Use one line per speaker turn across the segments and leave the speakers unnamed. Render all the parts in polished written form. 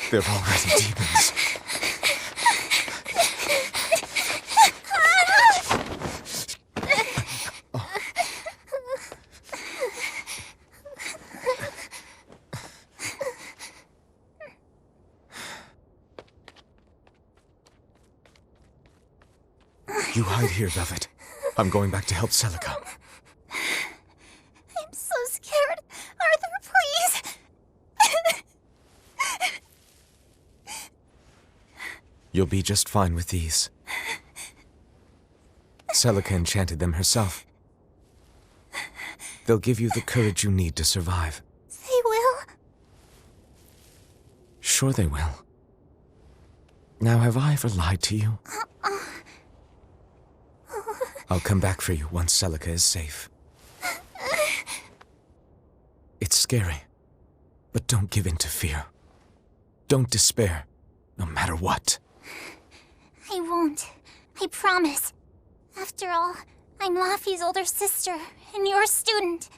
They're already demons. You hide here, Velvet. I'm going back to help Celica.
I'm so scared. Arthur, please.
You'll be just fine with these. Celica enchanted them herself. They'll give you the courage you need to survive.
They will?
Sure they will. Now, have I ever lied to you? I'll come back for you once Celica is safe. It's scary, but don't give in to fear. Don't despair, no matter what.
I won't. I promise. After all, I'm Laffy's older sister, and your student.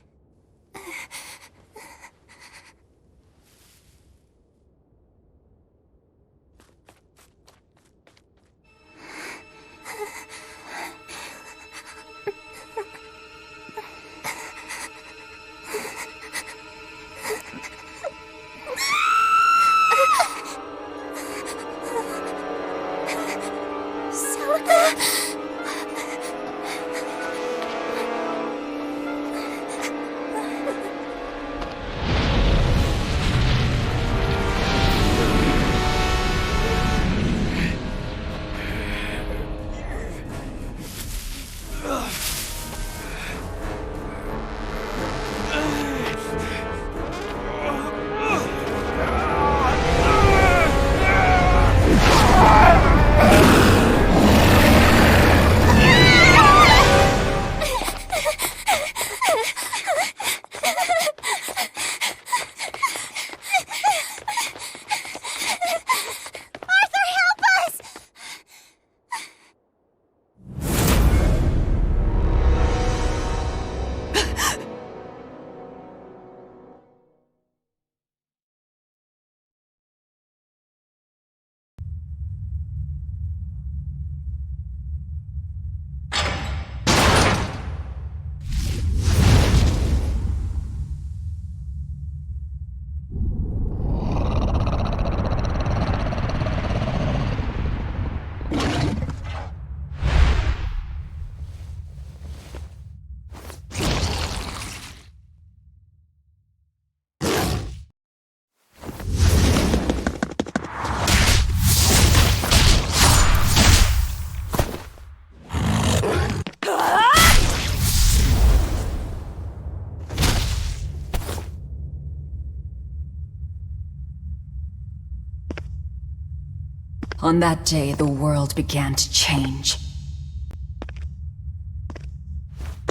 On that day, the world began to change.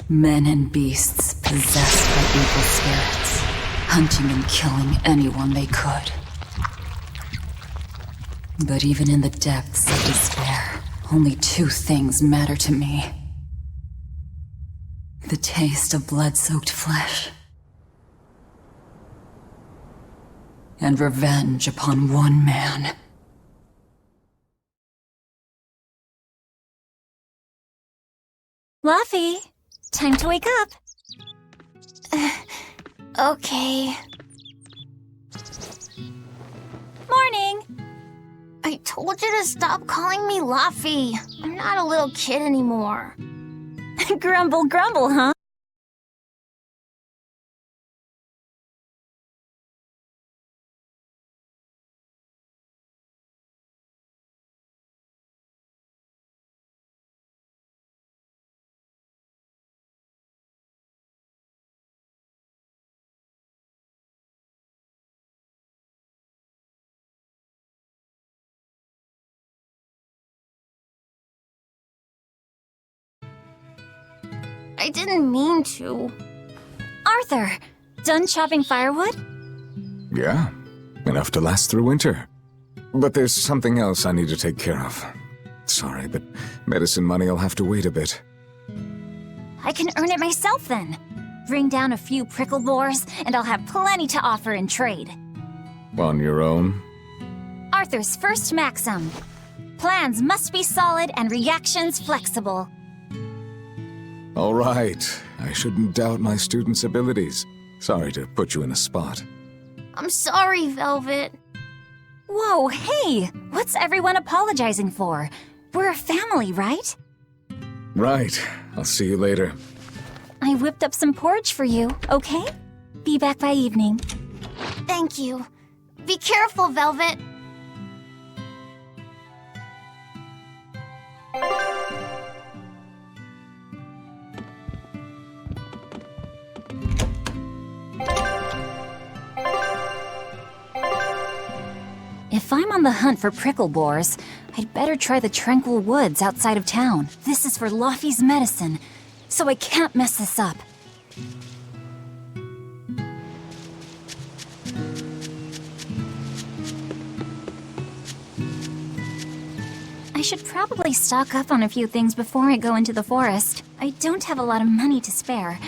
Men and beasts possessed by evil spirits, hunting and killing anyone they could. But even in the depths of despair, only two things matter to me. The taste of blood-soaked flesh, and revenge upon one man.
Laffy, time to wake up. Okay. Morning. I told you to stop calling me Luffy. I'm not a little kid anymore.
Grumble, grumble, huh?
I didn't mean to.
Arthur, done chopping firewood?
Yeah, enough to last through winter. But there's something else I need to take care of. Sorry, but medicine money'll have to wait a bit.
I can earn it myself then. Bring down a few prickle boars, and I'll have plenty to offer in trade.
On your own?
Arthur's first maxim. Plans must be solid and reactions flexible.
All right. I shouldn't doubt my students' abilities. Sorry to put you in a spot.
I'm sorry, Velvet.
Whoa, hey! What's everyone apologizing for? We're a family, right?
Right. I'll see you later.
I whipped up some porridge for you, okay? Be back by evening.
Thank you. Be careful, Velvet.
If I'm on the hunt for prickle boars, I'd better try the tranquil woods outside of town. This is for Luffy's medicine, so I can't mess this up. I should probably stock up on a few things before I go into the forest. I don't have a lot of money to spare,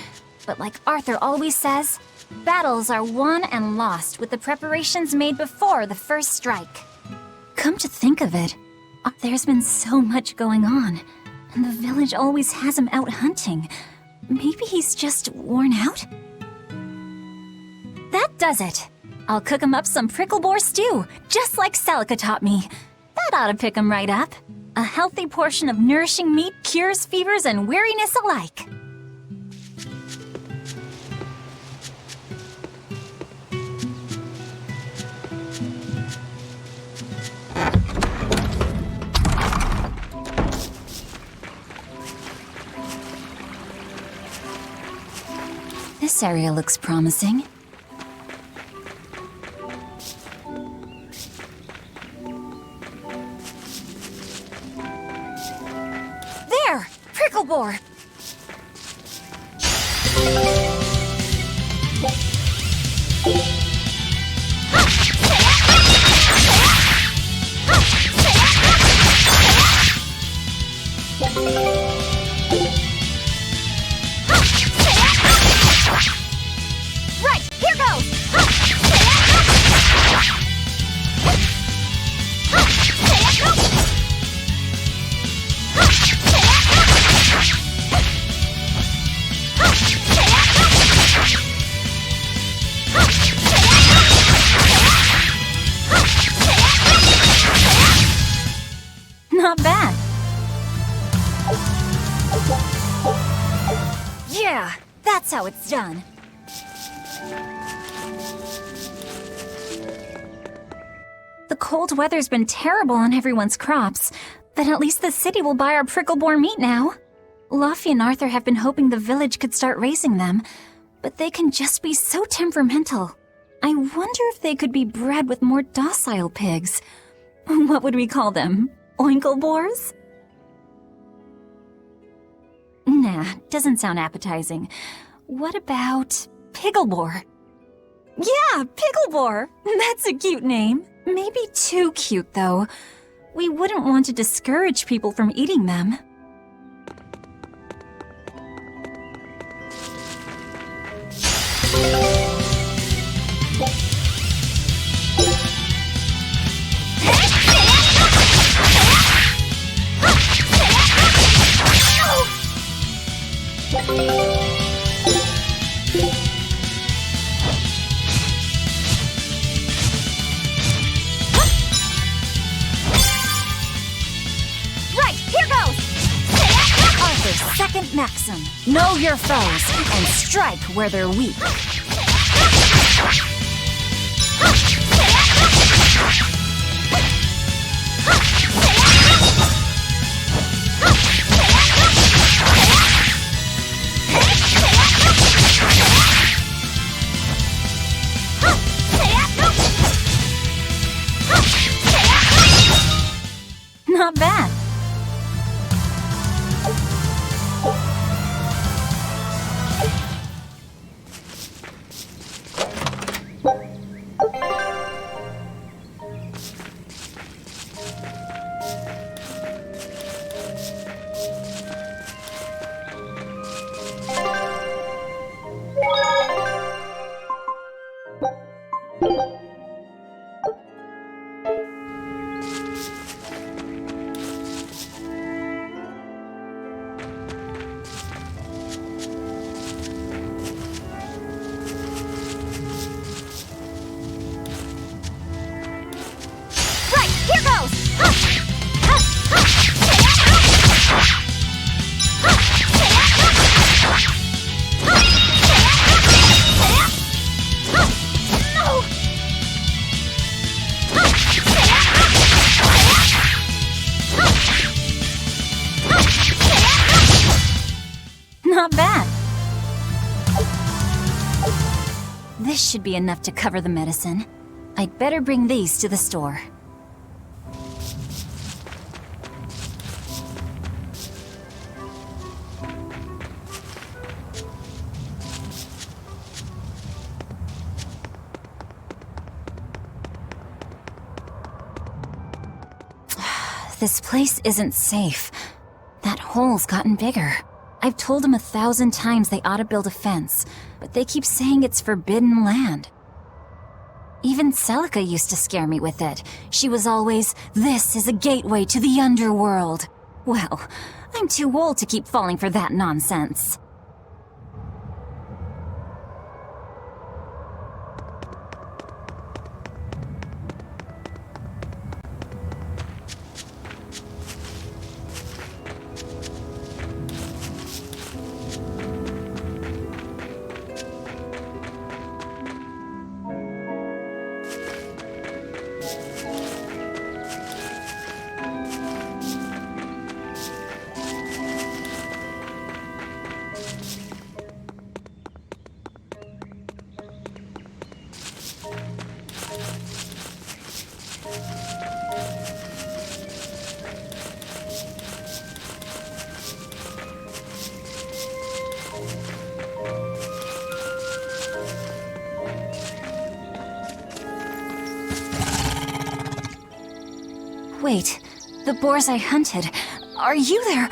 but like Arthur always says, battles are won and lost with the preparations made before the first strike. Come to think of it, there's been so much going on, and the village always has him out hunting. Maybe he's just worn out? That does it! I'll cook him up some prickle boar stew, just like Celica taught me. That ought to pick him right up. A healthy portion of nourishing meat cures fevers and weariness alike. This area looks promising. There! Prickle boar! Right, here goes! Not bad. Yeah, that's how it's done. The cold weather's been terrible on everyone's crops, but at least the city will buy our prickle boar meat now. Luffy and Arthur have been hoping the village could start raising them, but they can just be so temperamental. I wonder if they could be bred with more docile pigs. What would we call them? Oinkle boars? Nah, doesn't sound appetizing. What about Picklebore? Yeah, Picklebore! That's a cute name. Maybe too cute, though. We wouldn't want to discourage people from eating them. Second maxim. Know your foes and strike where they're weak. Not bad. Not bad. This should be enough to cover the medicine. I'd better bring these to the store. This place isn't safe. That hole's gotten bigger. I've told them 1,000 times they ought to build a fence, but they keep saying it's forbidden land. Even Celica used to scare me with it. She was always, "This is a gateway to the underworld." Well, I'm too old to keep falling for that nonsense. Wait, the boars I hunted. Are you there?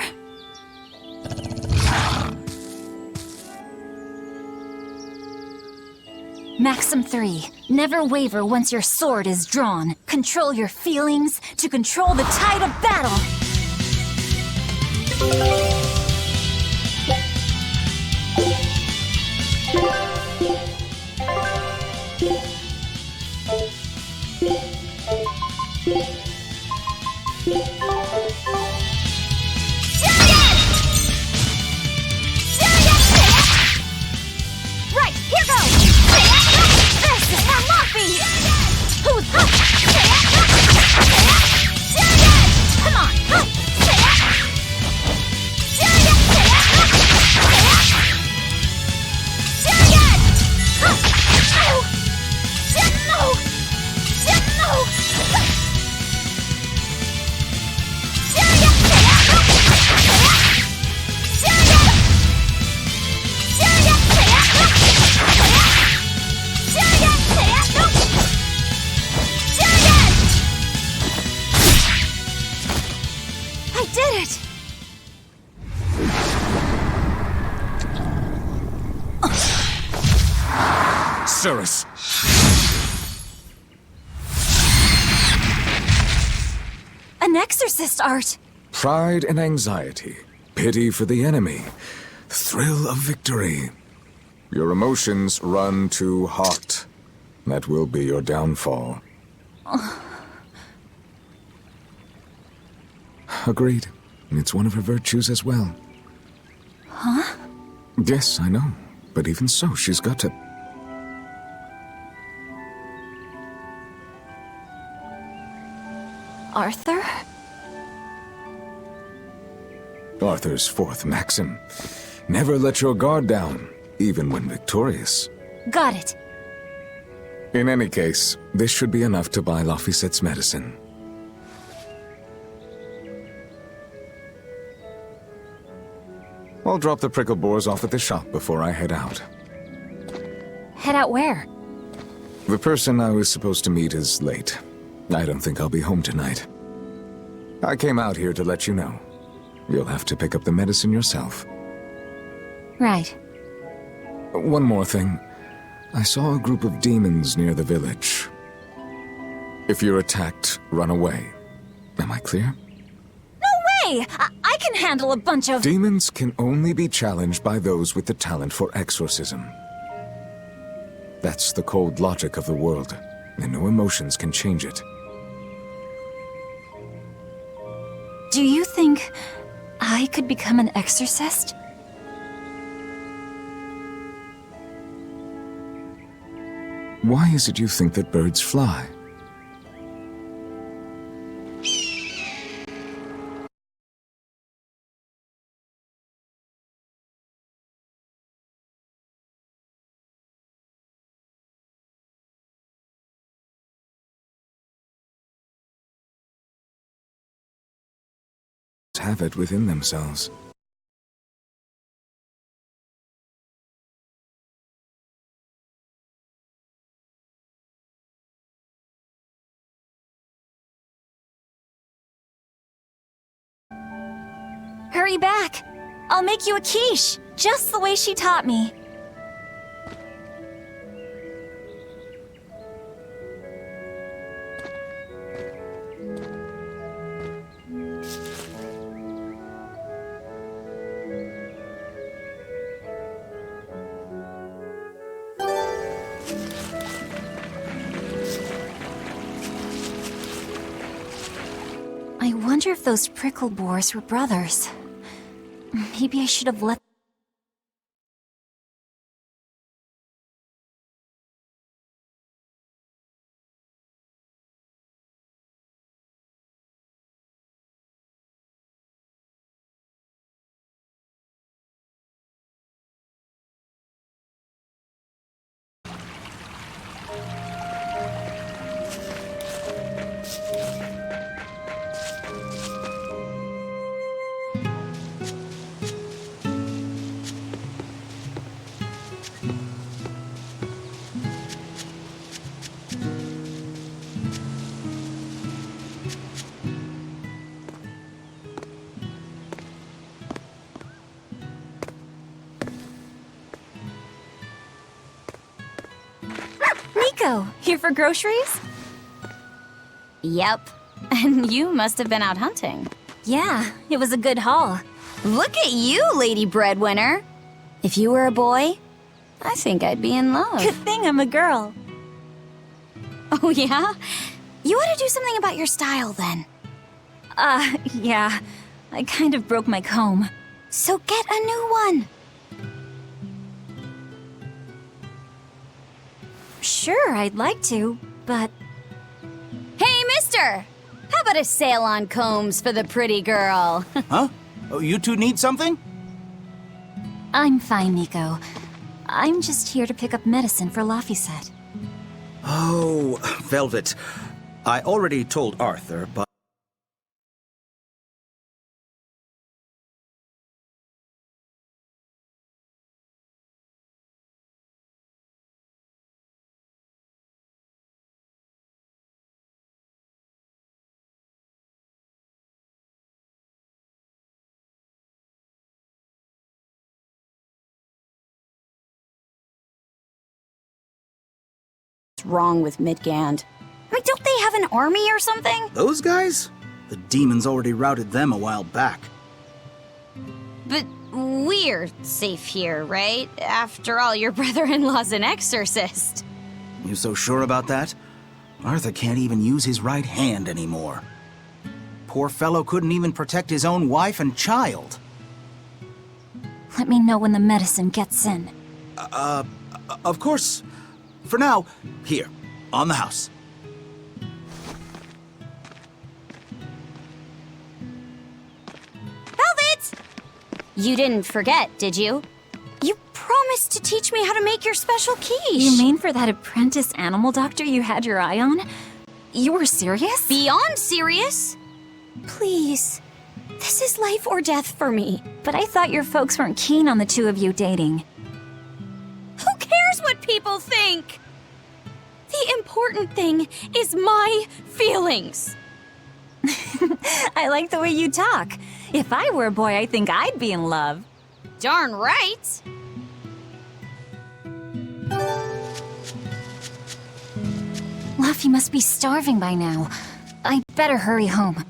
Maxim 3. Never waver once your sword is drawn. Control your feelings to control the tide of battle.
Cirrus!
An exorcist art!
Pride and anxiety, pity for the enemy, thrill of victory. Your emotions run too hot. That will be your downfall. Agreed. It's one of her virtues as well. Yes, I know. But even so, she's got to...
Arthur?
Arthur's fourth maxim. Never let your guard down, even when victorious.
Got it.
In any case, this should be enough to buy Lafisette's medicine. I'll drop the prickle boars off at the shop before I head out.
Head out where?
The person I was supposed to meet is late. I don't think I'll be home tonight. I came out here to let you know. You'll have to pick up the medicine yourself.
Right.
One more thing. I saw a group of demons near the village. If you're attacked, run away. Am I clear?
No way! I can handle a bunch of...
Demons can only be challenged by those with the talent for exorcism. That's the cold logic of the world, and no emotions can change it.
Do you think I could become an exorcist?
Why is it you think that birds fly? Have it within themselves.
Hurry back! I'll make you a quiche, just the way she taught me. I wonder if those prickle boars were brothers. Maybe I should have let... Nico, here for groceries?
Yep. And you must have been out hunting.
Yeah, it was a good haul.
Look at you, Lady Breadwinner. If you were a boy, I think I'd be in love.
Good thing I'm a girl.
Oh, yeah? You ought to do something about your style, then.
Yeah. I kind of broke my comb.
So get a new one.
Sure, I'd like to, but...
Hey, mister! How about a sale on combs for the pretty girl?
Huh? Oh, you two need something?
I'm fine, Nico. I'm just here to pick up medicine for Lafayette.
Oh, Velvet. I already told Arthur, but...
What's wrong with Midgand? I mean, don't they have an army or something?
Those guys? The demons already routed them a while back.
But we're safe here, right? After all, your brother-in-law's an exorcist.
You so sure about that? Arthur can't even use his right hand anymore. Poor fellow couldn't even protect his own wife and child.
Let me know when the medicine gets in.
Of course. For now, here, on the house.
Velvet! You didn't forget, did you? You promised to teach me how to make your special quiche.
You mean for that apprentice animal doctor you had your eye on? You were serious?
Beyond serious? Please. This is life or death for me.
But I thought your folks weren't keen on the two of you dating.
Who cares what people think? The important thing is my feelings.
I like the way you talk. If I were a boy, I think I'd be in love.
Darn right.
Luffy must be starving by now. I'd better hurry home.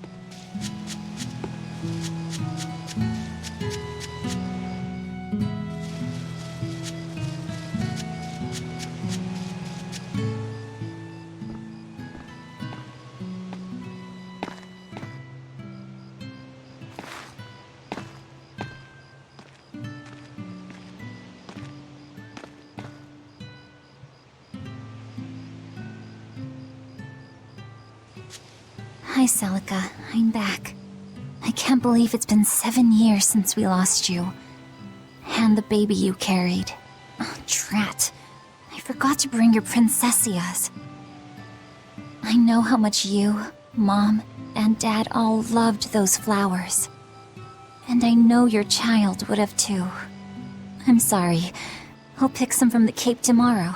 Hi, Celica. I'm back. I can't believe it's been 7 years since we lost you. And the baby you carried. Oh, drat. I forgot to bring your princessias. I know how much you, Mom, and Dad all loved those flowers. And I know your child would have too. I'm sorry. I'll pick some from the Cape tomorrow.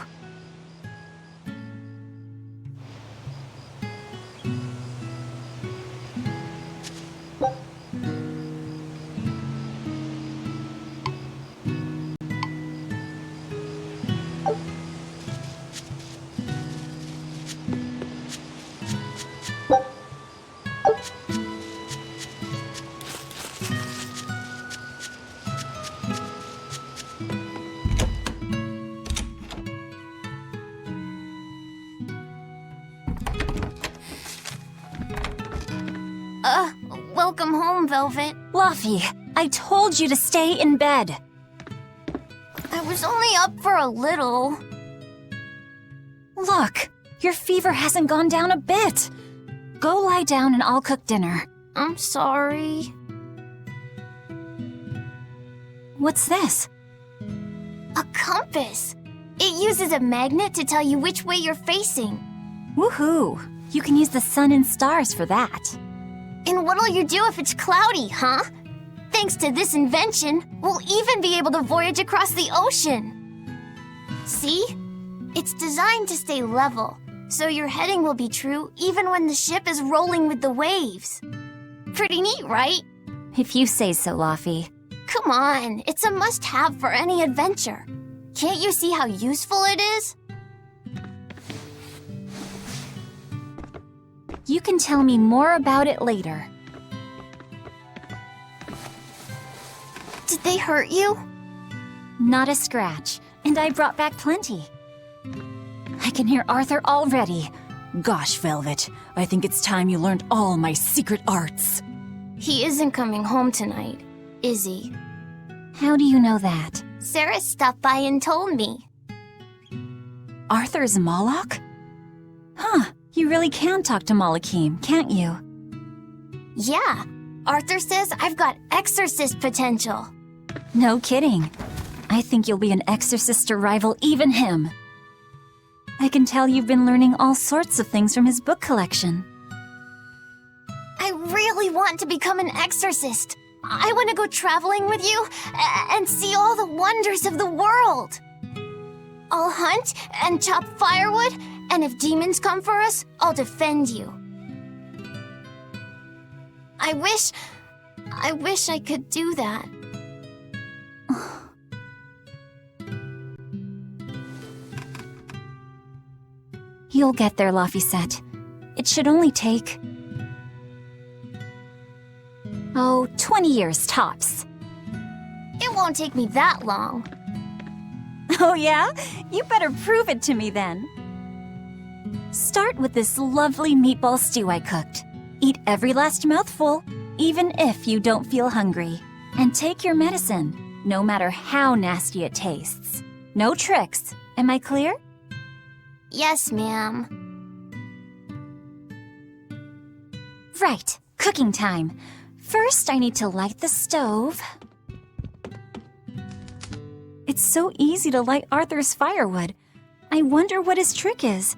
Welcome home, Velvet.
Luffy, I told you to stay in bed.
I was only up for a little.
Look, your fever hasn't gone down a bit. Go lie down and I'll cook dinner.
I'm sorry.
What's this?
A compass. It uses a magnet to tell you which way you're facing.
Woohoo! You can use the sun and stars for that.
And what'll you do if it's cloudy, huh? Thanks to this invention, we'll even be able to voyage across the ocean. See? It's designed to stay level, so your heading will be true even when the ship is rolling with the waves. Pretty neat, right?
If you say so, Luffy.
Come on, it's a must-have for any adventure. Can't you see how useful it is?
You can tell me more about it later.
Did they hurt you?
Not a scratch, and I brought back plenty. I can hear Arthur already.
Gosh, Velvet, I think it's time you learned all my secret arts.
He isn't coming home tonight, is he?
How do you know that?
Sarah stopped by and told me.
Arthur's Moloch?
Huh, you really can talk to Malakim, can't you?
Yeah, Arthur says I've got exorcist potential.
No kidding. I think you'll be an exorcist to rival even him. I can tell you've been learning all sorts of things from his book collection.
I really want to become an exorcist. I want to go traveling with you and see all the wonders of the world. I'll hunt and chop firewood, and if demons come for us, I'll defend you. I wish I could do that.
You'll get there, Laphicet. It should only take... 20 years tops.
It won't take me that long.
Oh yeah? You better prove it to me then. Start with this lovely meatball stew I cooked. Eat every last mouthful, even if you don't feel hungry. And take your medicine. no matter how nasty it tastes. No tricks. Am I clear?
Yes, ma'am.
Right, cooking time. First, I need to light the stove. It's so easy to light Arthur's firewood. I wonder what his trick is.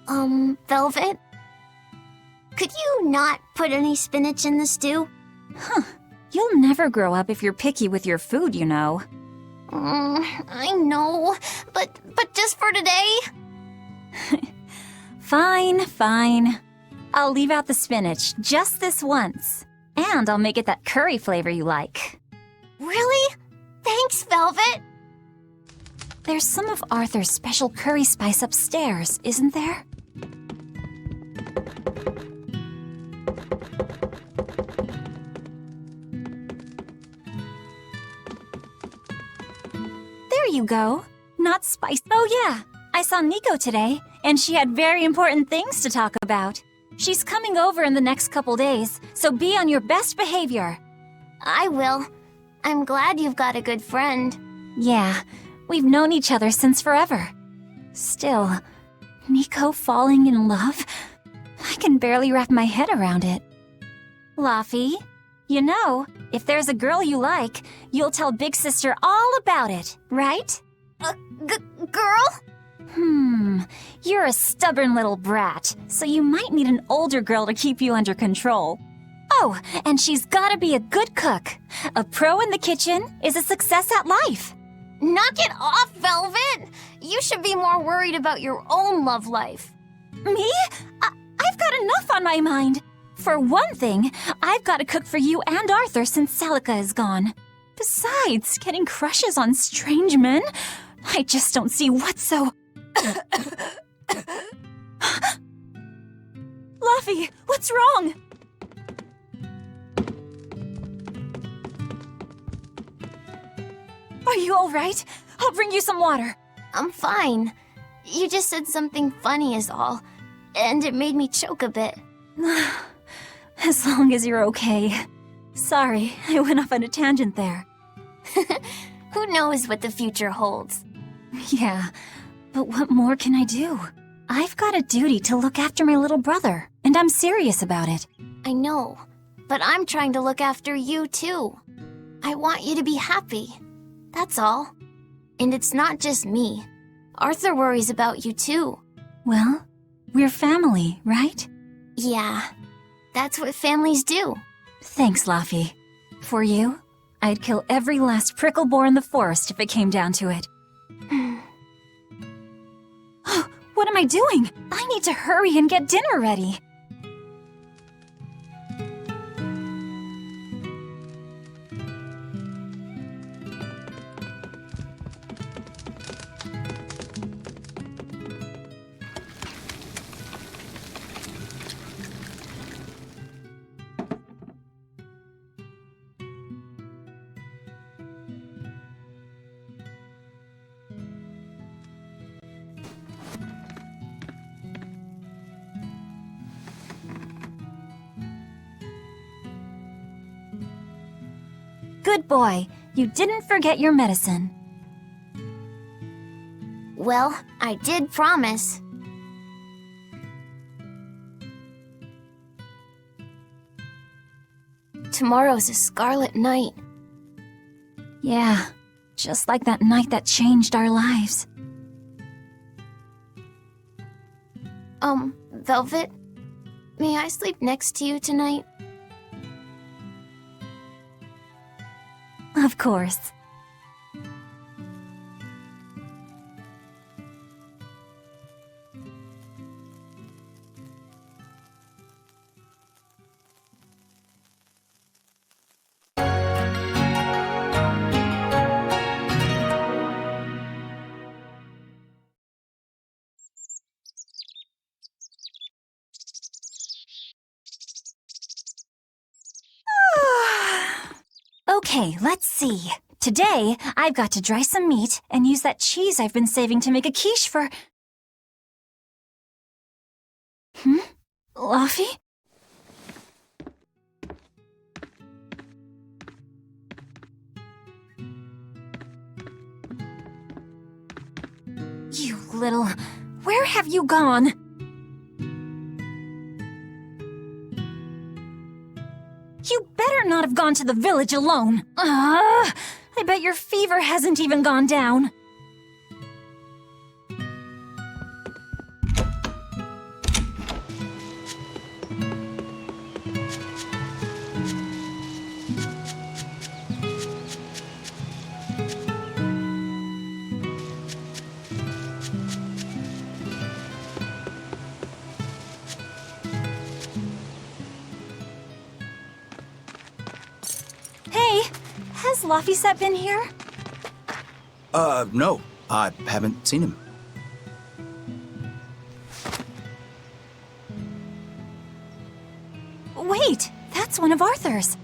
Velvet? Could you not put any spinach in the stew?
You'll never grow up if you're picky with your food, you know.
I know, but just for today?
Fine. I'll leave out the spinach just this once. And I'll make it that curry flavor you like.
Really? Thanks, Velvet.
There's some of Arthur's special curry spice upstairs, isn't there? There you go. Not spice. Oh yeah, I saw Nico today, and she had very important things to talk about. She's coming over in the next couple days, so be on your best behavior.
I will. I'm glad you've got a good friend.
Yeah, we've known each other since forever. Still, Nico falling in love? I can barely wrap my head around it. Laffy, you know, if there's a girl you like, you'll tell Big Sister all about it, right?
Girl?
You're a stubborn little brat, so you might need an older girl to keep you under control. Oh, and she's gotta be a good cook. A pro in the kitchen is a success at life.
Knock it off, Velvet! You should be more worried about your own love life.
Me? I've got enough on my mind. For one thing, I've got to cook for you and Arthur since Celica is gone. Besides, getting crushes on strange men? I just don't see what's so... Luffy, what's wrong? Are you all right? I'll bring you some water.
I'm fine. You just said something funny is all, and it made me choke a bit.
As long as you're okay. Sorry, I went off on a tangent there.
Who knows what the future holds?
Yeah, but what more can I do? I've got a duty to look after my little brother, and I'm serious about it.
I know, but I'm trying to look after you too. I want you to be happy. That's all. And it's not just me. Arthur worries about you too.
Well, we're family, right?
Yeah, that's what families do.
Thanks, Laffy. For you, I'd kill every last prickle boar in the forest if it came down to it. What am I doing? I need to hurry and get dinner ready. Good boy. You didn't forget your medicine.
Well, I did promise. Tomorrow's a scarlet night.
Yeah, just like that night that changed our lives.
Velvet, may I sleep next to you tonight?
Of course. Okay, let's see. Today, I've got to dry some meat and use that cheese I've been saving to make a quiche for... Luffy? little... Where have you gone? You better not have gone to the village alone. I bet your fever hasn't even gone down. Has Laphicet been here?
No. I haven't seen him.
Wait, that's one of Arthur's.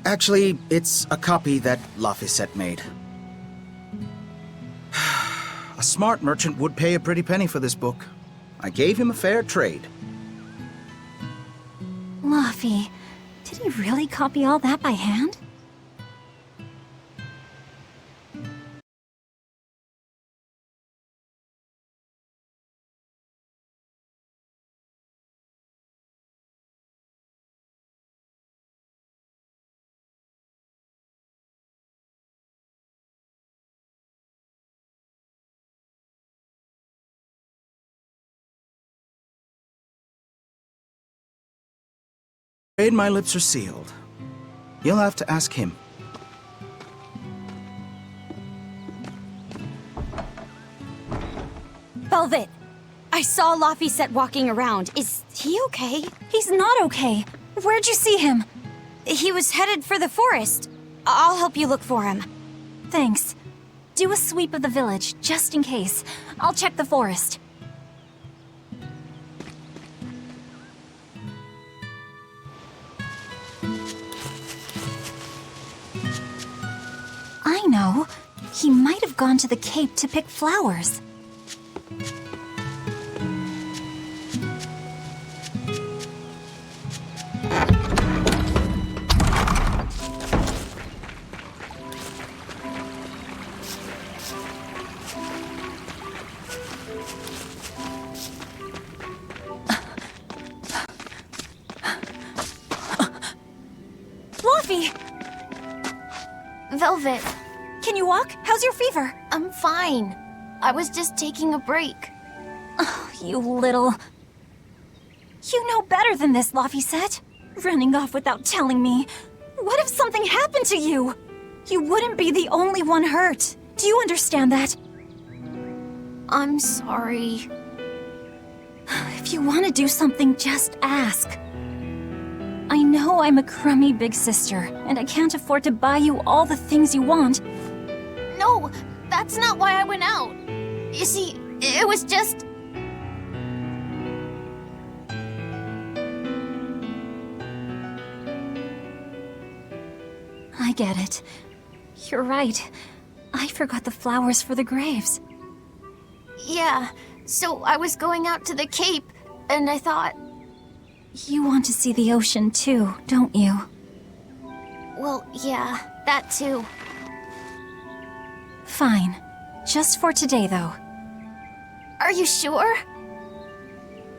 Actually, it's a copy that Laphicet made. A smart merchant would pay a pretty penny for this book. I gave him a fair trade.
Laphi, did he really copy all that by hand?
Afraid my lips are sealed. You'll have to ask him.
Velvet, I saw Laphicet walking around. Is he okay?
He's not okay. Where'd you see him?
He was headed for the forest. I'll help you look for him.
Thanks. Do a sweep of the village, just in case. I'll check the forest. I know. He might have gone to the Cape to pick flowers. Fluffy!
Velvet,
Can you walk? How's your fever?
I'm fine. I was just taking a break.
Oh, you little... You know better than this, Laphicet. Running off without telling me. What if something happened to you? You wouldn't be the only one hurt. Do you understand that?
I'm sorry.
If you want to do something, just ask. I know I'm a crummy big sister, and I can't afford to buy you all the things you want.
No, that's not why I went out. You see, it was just...
I get it. You're right. I forgot the flowers for the graves.
Yeah, so I was going out to the Cape, and I thought...
You want to see the ocean too, don't you?
Well, yeah, that too.
Fine. Just for today, though.
Are you sure?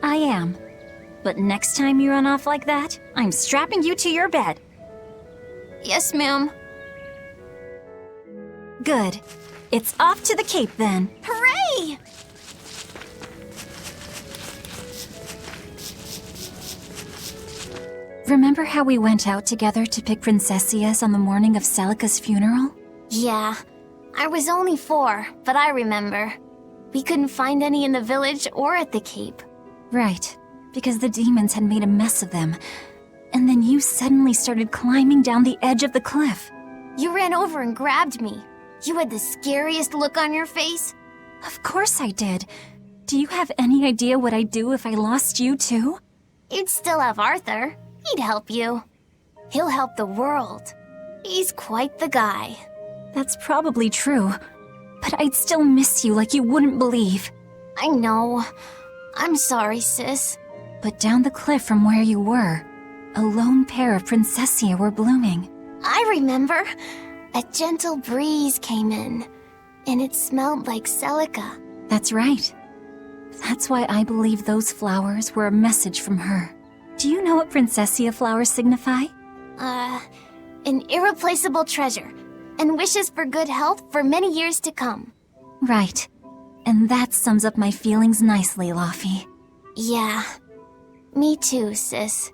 I am. But next time you run off like that, I'm strapping you to your bed.
Yes, ma'am.
Good. It's off to the Cape then.
Hooray!
Remember how we went out together to pick princessias on the morning of Celica's funeral?
Yeah, I was only 4, but I remember. We couldn't find any in the village or at the Cape.
Right, because the demons had made a mess of them. And then you suddenly started climbing down the edge of the cliff.
You ran over and grabbed me. You had the scariest look on your face.
Of course I did. Do you have any idea what I'd do if I lost you too?
You'd still have Arthur. He'd help you. He'll help the world. He's quite the guy.
That's probably true. But I'd still miss you like you wouldn't believe.
I know. I'm sorry, sis.
But down the cliff from where you were, a lone pair of princessia were blooming.
I remember. A gentle breeze came in, and it smelled like Celica.
That's right. That's why I believe those flowers were a message from her. Do you know what Princessia flowers signify?
An irreplaceable treasure, and wishes for good health for many years to come.
Right. And that sums up my feelings nicely, Laufey.
Yeah. Me too, sis.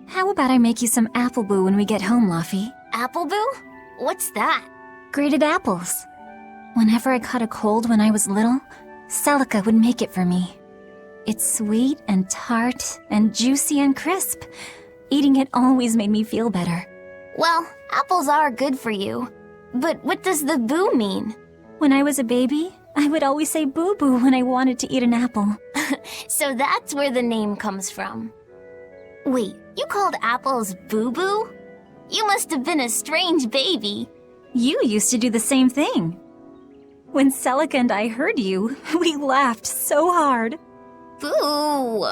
How about I make you some apple boo when we get home, Laufey?
Appleboo? What's that?
Grated apples. Whenever I caught a cold when I was little, Celica would make it for me. It's sweet and tart and juicy and crisp. Eating it always made me feel better.
Well, apples are good for you. But what does the boo mean?
When I was a baby, I would always say boo-boo when I wanted to eat an apple.
So that's where the name comes from. Wait, you called apples boo-boo? You must have been a strange baby.
You used to do the same thing. When Celica and I heard you, we laughed so hard.
Boo!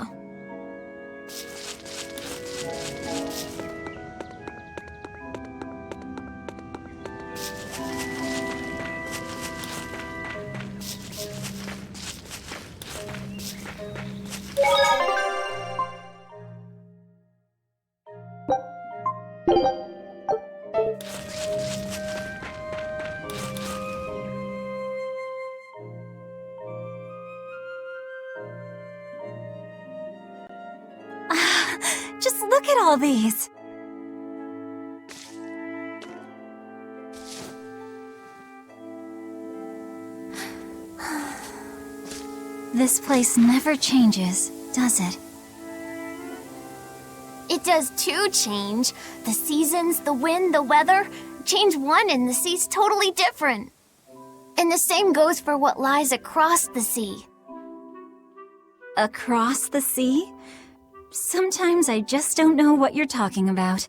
Just look at all these. This place never changes, does it?
It does too change. The seasons, the wind, the weather. Change one and the sea's totally different. And the same goes for what lies across the sea.
Across the sea? Sometimes I just don't know what you're talking about.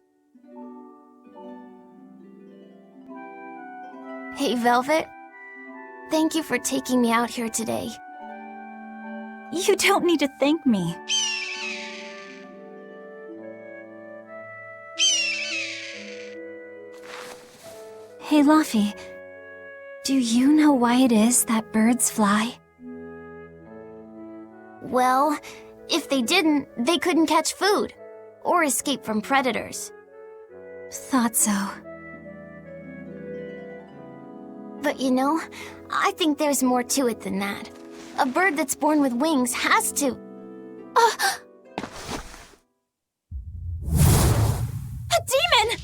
Hey, Velvet. Thank you for taking me out here today.
You don't need to thank me. Hey, Laufey. Do you know why it is that birds fly?
Well, if they didn't, they couldn't catch food or escape from predators.
Thought so.
But you know, I think there's more to it than that. A bird that's born with wings has to...
A demon!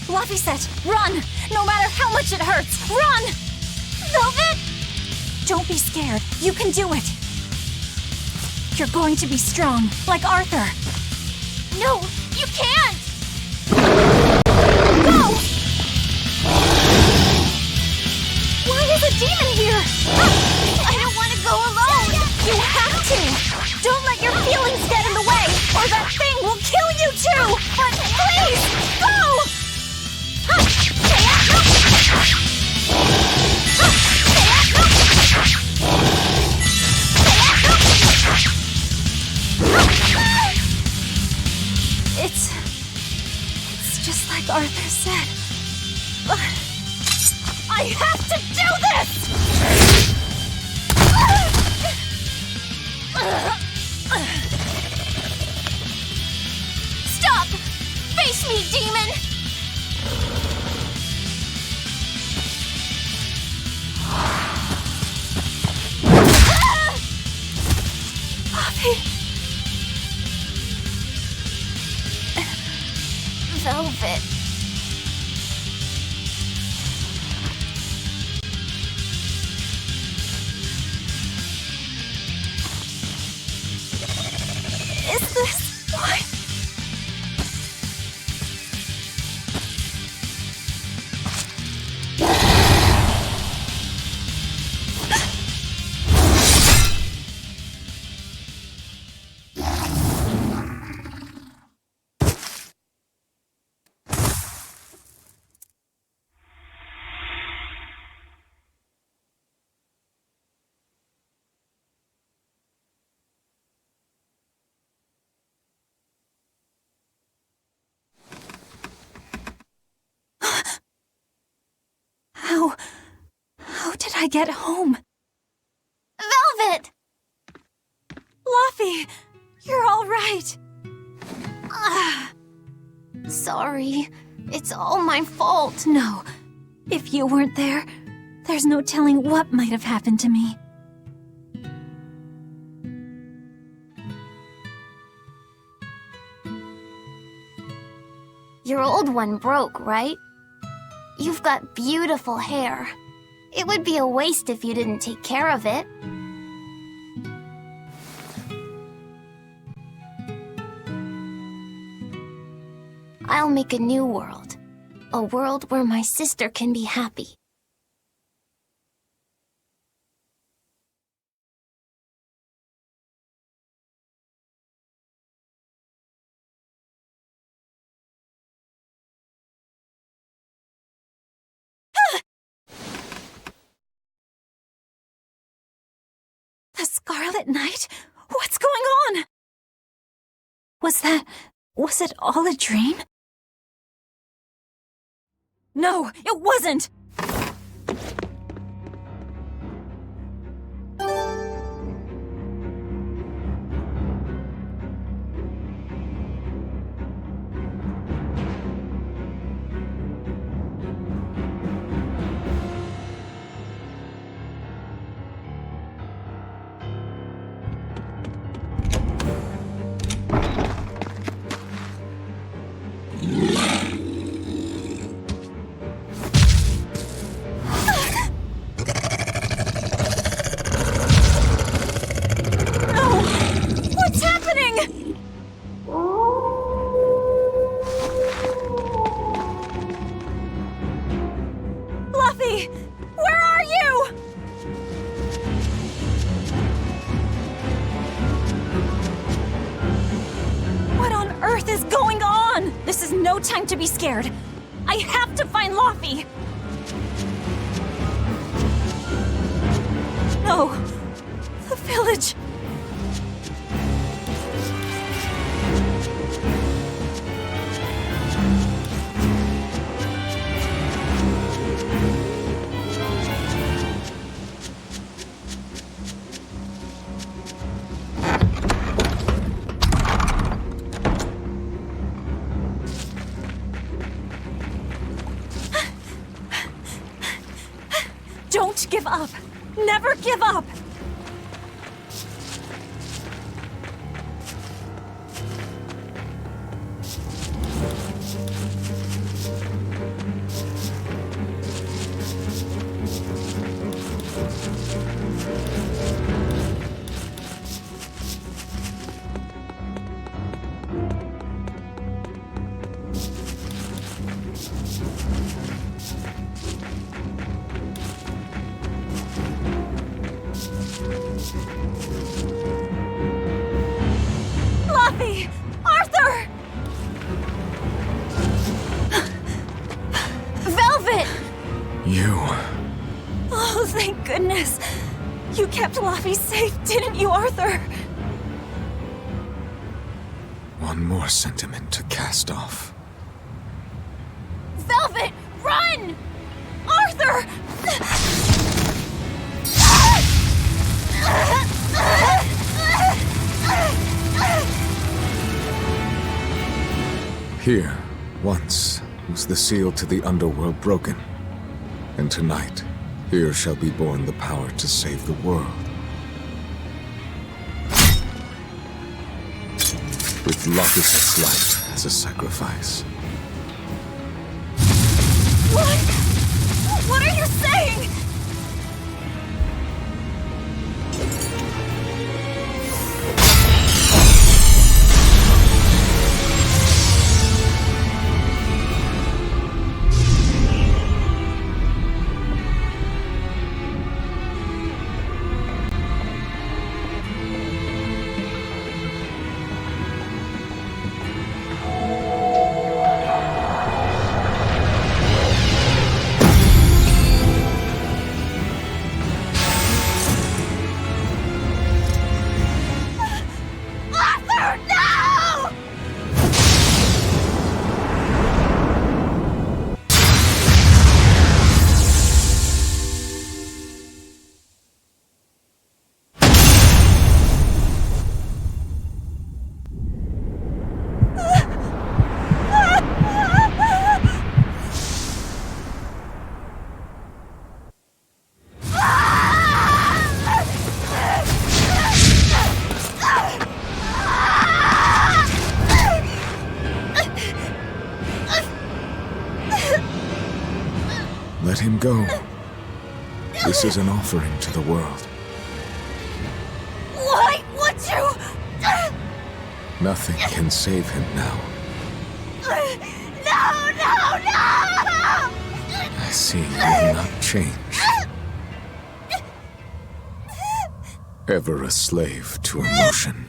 Laufey said, run! No matter how much it hurts, run! Velvet! Don't be scared. You can do it. You're going to be strong, like Arthur.
No, you can't!
Go! Why is a demon here?
I don't want to go alone!
You have to! Don't let your feelings get in the way, or that thing will kill you too! But please, go! It's just like Arthur said. But I have to do this!
Stop! Face me, demon! Velvet.
Is this why? did I get home?
Velvet!
Luffy, you're all right.
Sorry. It's all my fault.
No, if you weren't there, there's no telling what might have happened to me.
Your old one broke, right? You've got beautiful hair. It would be a waste if you didn't take care of it. I'll make a new world. A world where my sister can be happy.
The Scarlet Knight? What's going on? Was it all a dream? No, it wasn't! This is no time to be scared. I have to find Luffy! No! The village! Don't give up! Never give up! Luffy! Arthur!
Velvet!
You...
Oh, thank goodness. You kept Luffy safe, didn't you, Arthur?
One more sentiment to cast off.
Velvet, run! Arthur!
Here, once, was the seal to the underworld broken. And tonight, here shall be born the power to save the world. With Locus's life as a sacrifice.
What? What are you saying?
Let him go. This is an offering to the world.
Why would you?
Nothing can save him now.
No, no, no!
I see you will not change. Ever a slave to emotion.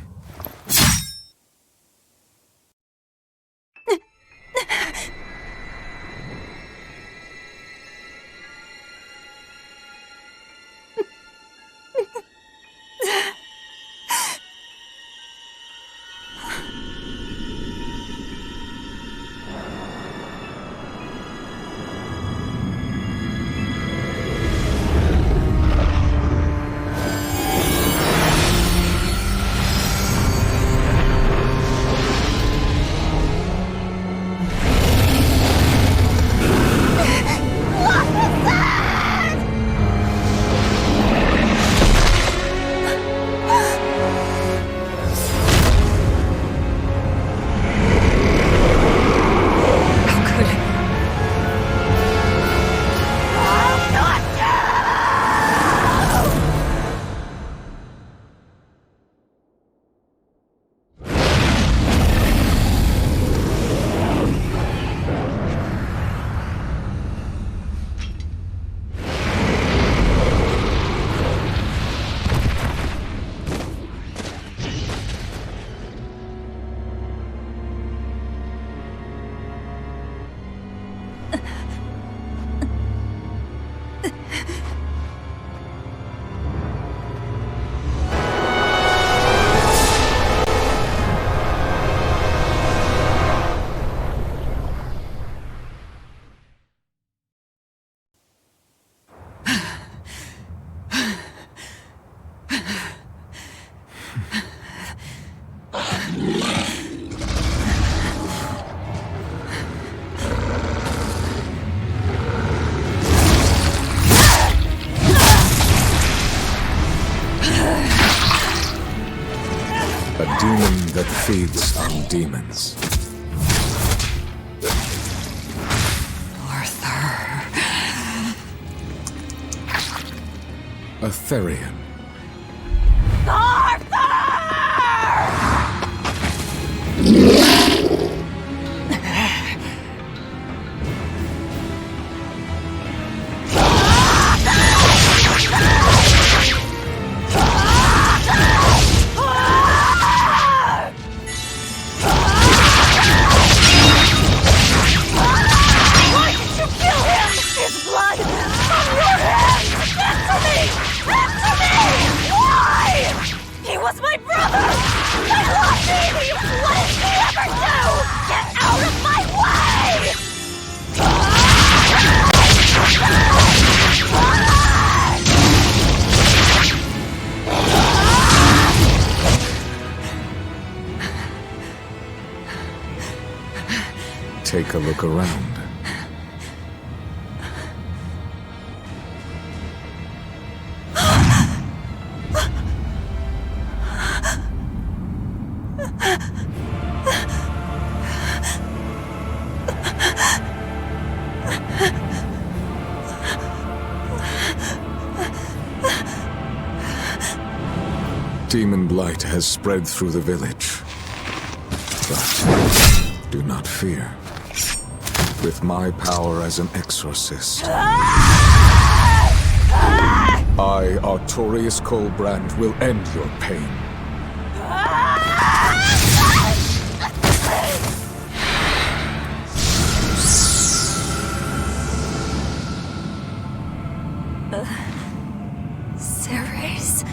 A demon that feeds on demons. A Therian. Take a look around. Demon blight has spread through the village. But do not fear. With my power as an exorcist, I, Artorius Colbrand, will end your pain.
Ceres?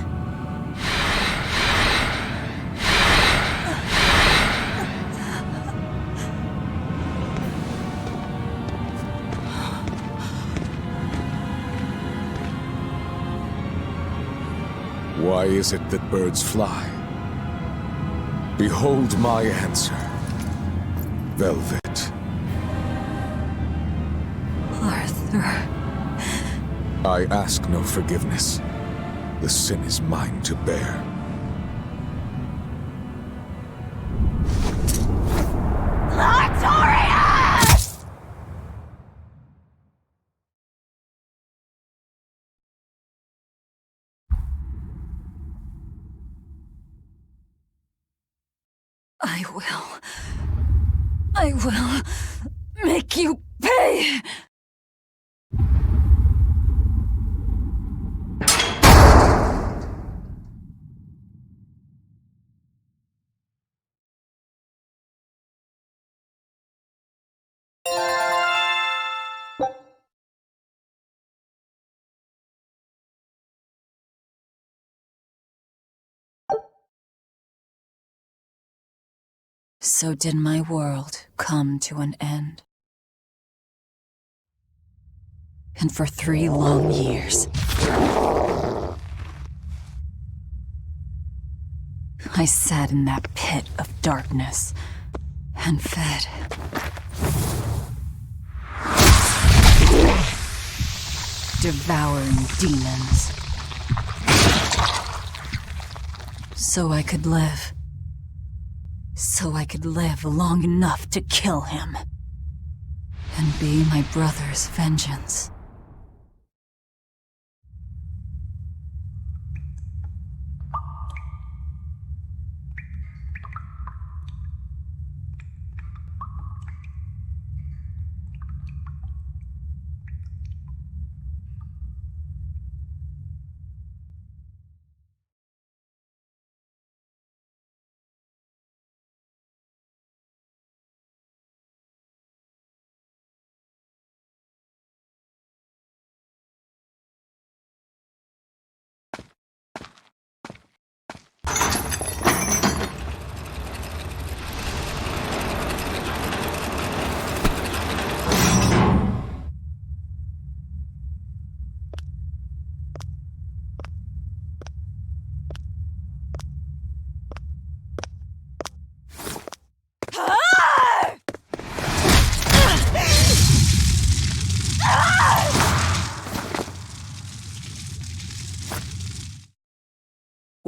Why is it that birds fly? Behold my answer. Velvet.
Arthur.
I ask no forgiveness. The sin is mine to bear.
I will make you pay! So did my world come to an end. And for 3 long years, I sat in that pit of darkness and fed. Devouring demons. So I could live. So I could live long enough to kill him. And be my brother's vengeance.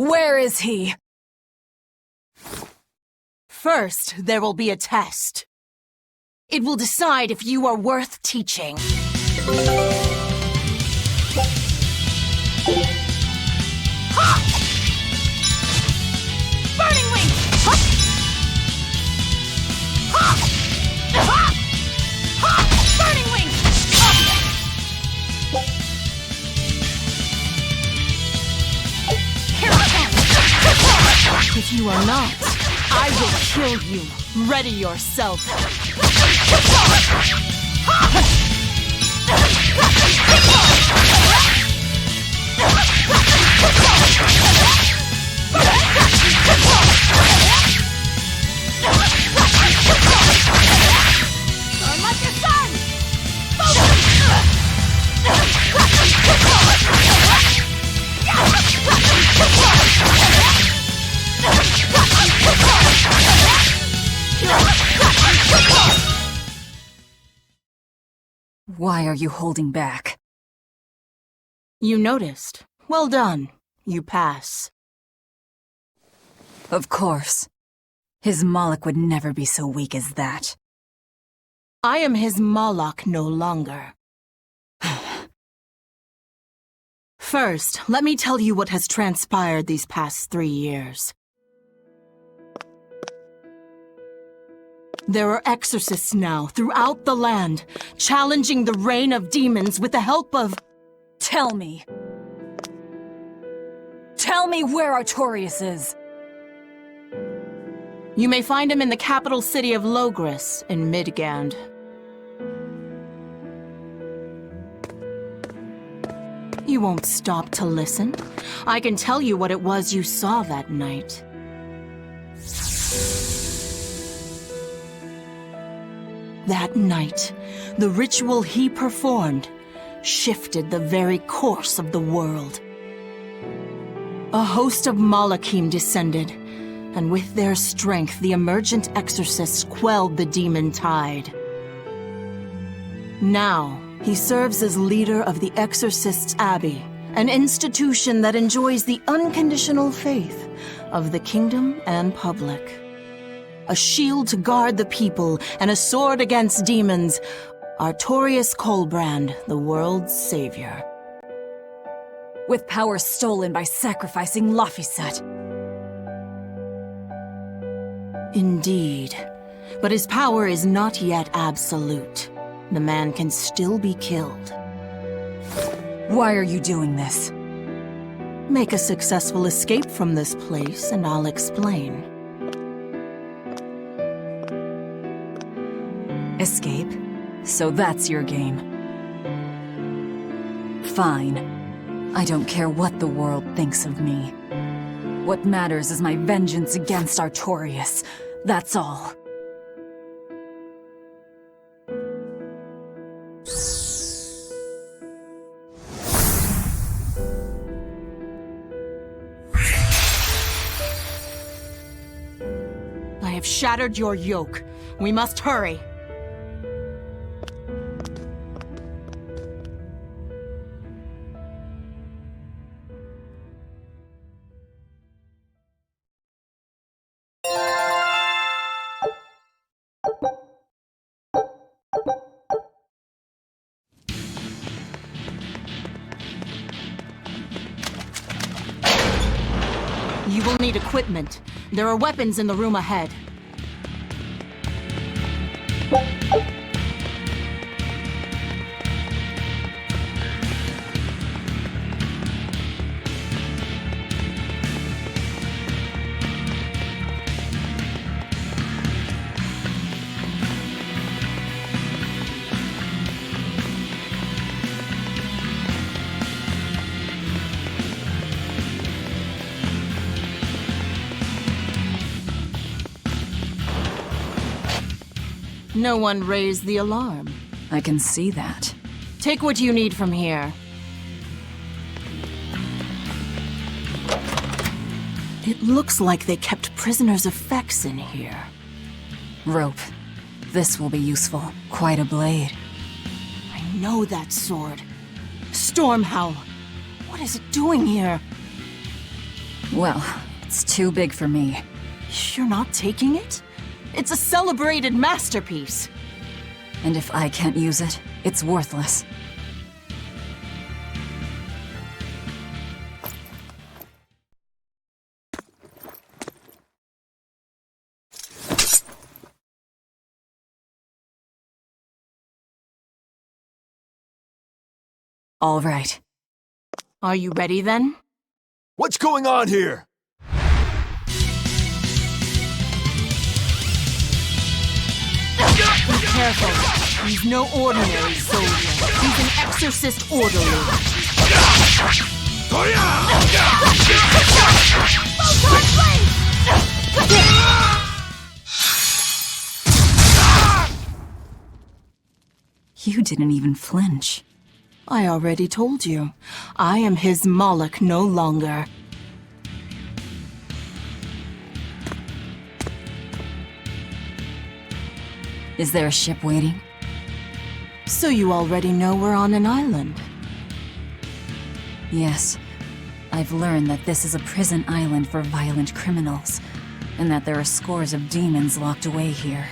Where is he?
First, there will be a test. It will decide if you are worth teaching. Ha! Burning wing! Ha! Ha! Ha! Ha! Burning wing! Here I come! If you are not, I will kill you. Ready yourself. Burn like the sun!
Why are you holding back?
You noticed. Well done. You pass.
Of course. His Moloch would never be so weak as that.
I am his Moloch no longer. First, let me tell you what has transpired these past 3 years. There are exorcists now throughout the land, challenging the reign of demons with the help of...
Tell me. Tell me where Artorias is.
You may find him in the capital city of Logris in Midgand. You won't stop to listen? I can tell you what it was you saw that night. That night, the ritual he performed shifted the very course of the world. A host of Malachim descended, and with their strength, the emergent exorcists quelled the demon tide. Now, he serves as leader of the Exorcists' Abbey, an institution that enjoys the unconditional faith of the kingdom and public. A shield to guard the people and a sword against demons, Artorias Colbrand, the world's savior.
With power stolen by sacrificing Laphicet.
Indeed. But his power is not yet absolute. The man can still be killed.
Why are you doing this?
Make a successful escape from this place, and I'll explain.
Escape? So that's your game. Fine. I don't care what the world thinks of me. What matters is my vengeance against Artorias. That's all.
I have shattered your yoke. We must hurry. You will need equipment. There are weapons in the room ahead. No one raised the alarm.
I can see that.
Take what you need from here. It looks like they kept prisoners' effects in here.
Rope. This will be useful. Quite a blade.
I know that sword. Stormhowl. What is it doing here?
Well, it's too big for me.
You're not taking it? It's a celebrated masterpiece.
And if I can't use it, it's worthless. All right.
Are you ready then?
What's going on here?
Be careful. He's no ordinary soldier. He's an exorcist orderly.
You didn't even flinch.
I already told you. I am his Moloch no longer.
Is there a ship waiting?
So you already know we're on an island.
Yes. I've learned that this is a prison island for violent criminals, and that there are scores of demons locked away here.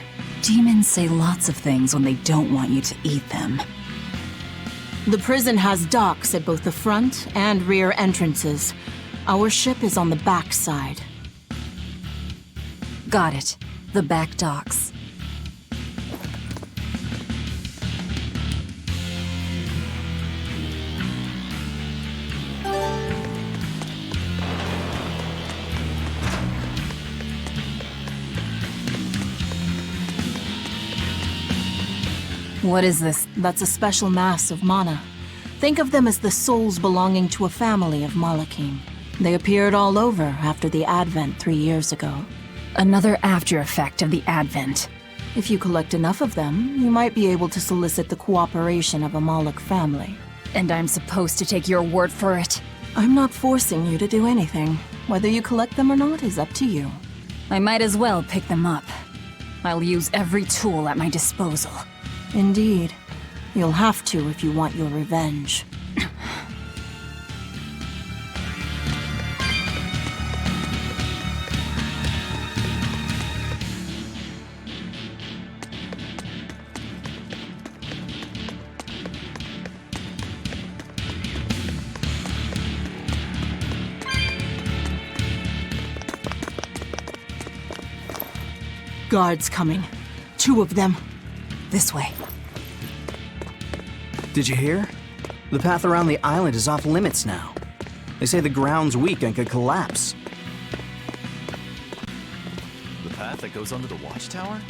Demons say lots of things when they don't want you to eat them.
The prison has docks at both the front and rear entrances. Our ship is on the back side.
Got it. The back docks. What is this?
That's a special mass of mana. Think of them as the souls belonging to a family of Malachim. They appeared all over after the Advent 3 years ago.
Another after effect of the Advent.
If you collect enough of them, you might be able to solicit the cooperation of a Moloch family.
And I'm supposed to take your word for it?
I'm not forcing you to do anything. Whether you collect them or not is up to you.
I might as well pick them up. I'll use every tool at my disposal.
Indeed. You'll have to if you want your revenge. Guards coming. 2 of them.
This way.
Did you hear? The path around the island is off limits now. They say the ground's weak and could collapse.
The path that goes under the watchtower?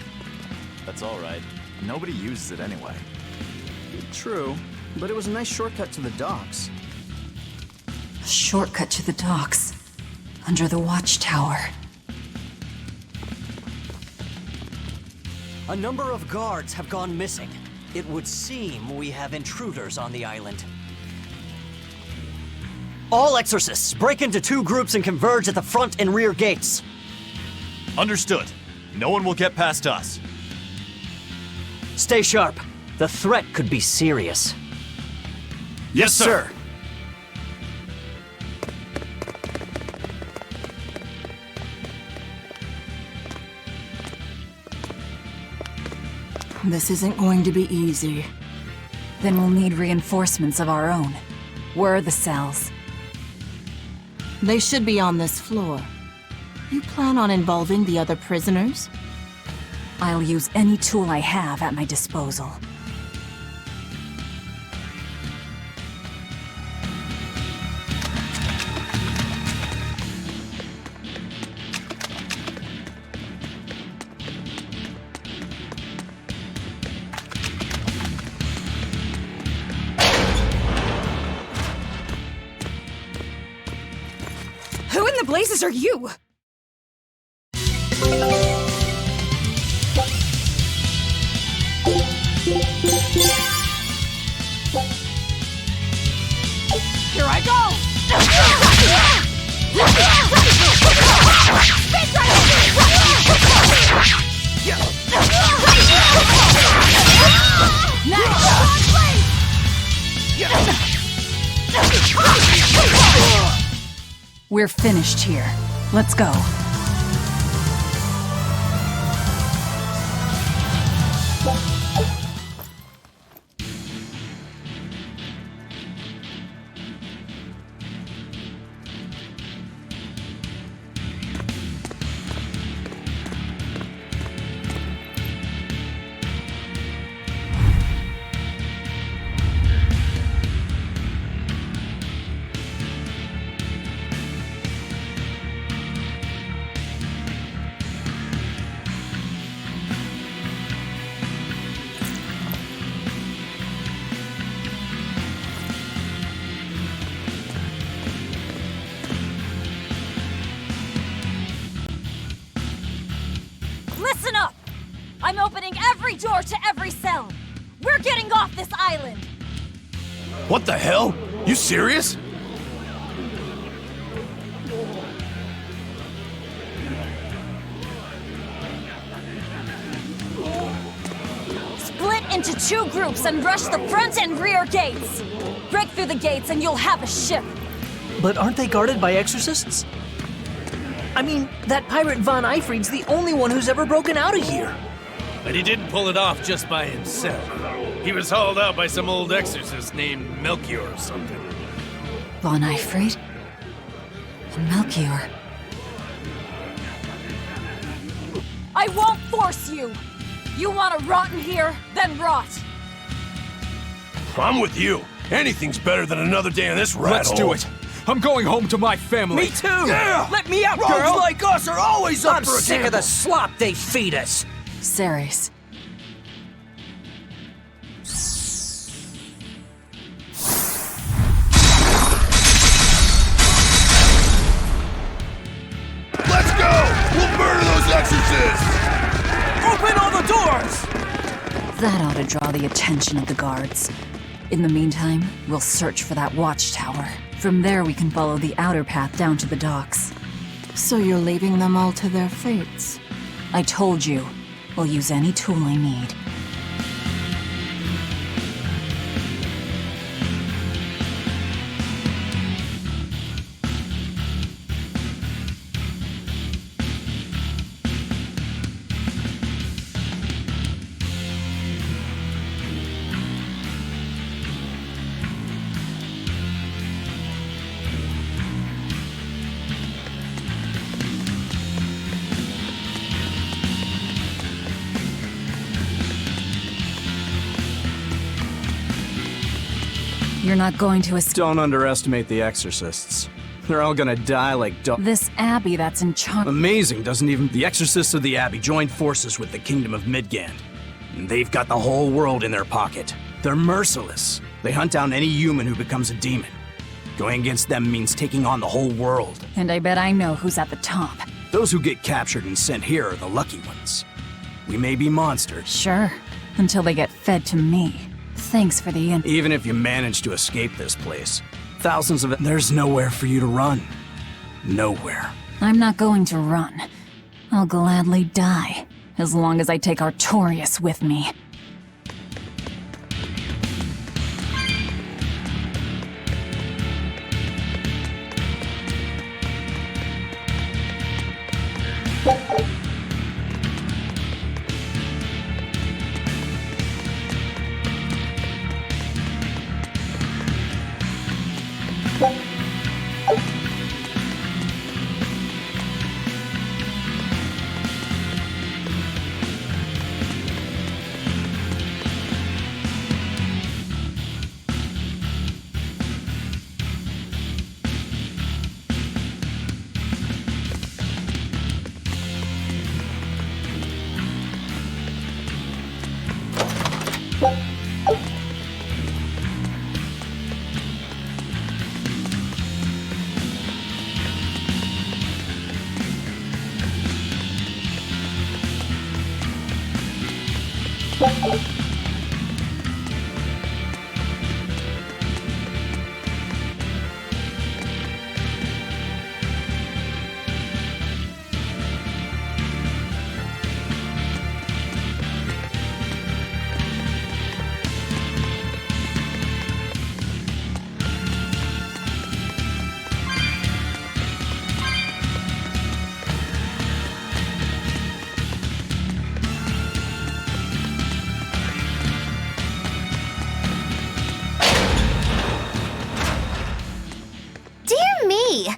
That's alright. Nobody uses it anyway.
True, but it was a nice shortcut to the docks.
A shortcut to the docks. Under the watchtower.
A number of guards have gone missing. It would seem we have intruders on the island. All exorcists, break into 2 groups and converge at the front and rear gates.
Understood. No one will get past us.
Stay sharp. The threat could be serious.
Yes, sir.
This isn't going to be easy.
Then we'll need reinforcements of our own. Where are the cells?
They should be on this floor. You plan on involving the other prisoners?
I'll use any tool I have at my disposal.
Who in the blazes are you? Here I go!
We're finished here. Let's go.
Listen up! I'm opening every door to every cell. We're getting off this island.
What the hell? You serious?
Split into 2 groups and rush the front and rear gates. Break through the gates and you'll have a ship.
But aren't they guarded by exorcists? I mean, that pirate Von Eyfried's the only one who's ever broken out of here.
But he didn't pull it off just by himself. He was hauled out by some old exorcist named Melchior or something.
Von Eyfried? And Melchior.
I won't force you. You want to rot in here? Then rot.
I'm with you. Anything's better than another day in this rat
Let's
hole.
do it. I'm going home to my family.
Me too!
Yeah!
Let me out,
Rogues
girl!
like us are always up
I'm
for a
sick of
gamble.
the slop they feed us!
Ceres.
Let's go! We'll murder those exorcists!
Open all the doors!
That ought to draw the attention of the guards. In the meantime, we'll search for that watchtower. From there, we can follow the outer path down to the docks.
So you're leaving them all to their fates?
I told you, we'll use any tool I need. You're not going to
Don't underestimate the exorcists. They're all gonna die like
This abbey that's in charge.
Amazing, doesn't even... The exorcists of the abbey joined forces with the kingdom of Midgand. And they've got the whole world in their pocket. They're merciless. They hunt down any human who becomes a demon. Going against them means taking on the whole world.
And I bet I know who's at the top.
Those who get captured and sent here are the lucky ones. We may be monsters.
Sure, until they get fed to me. Thanks for the
Even if you manage to escape this place, thousands of it, there's nowhere for you to run. Nowhere.
I'm not going to run. I'll gladly die, as long as I take Artorias with me.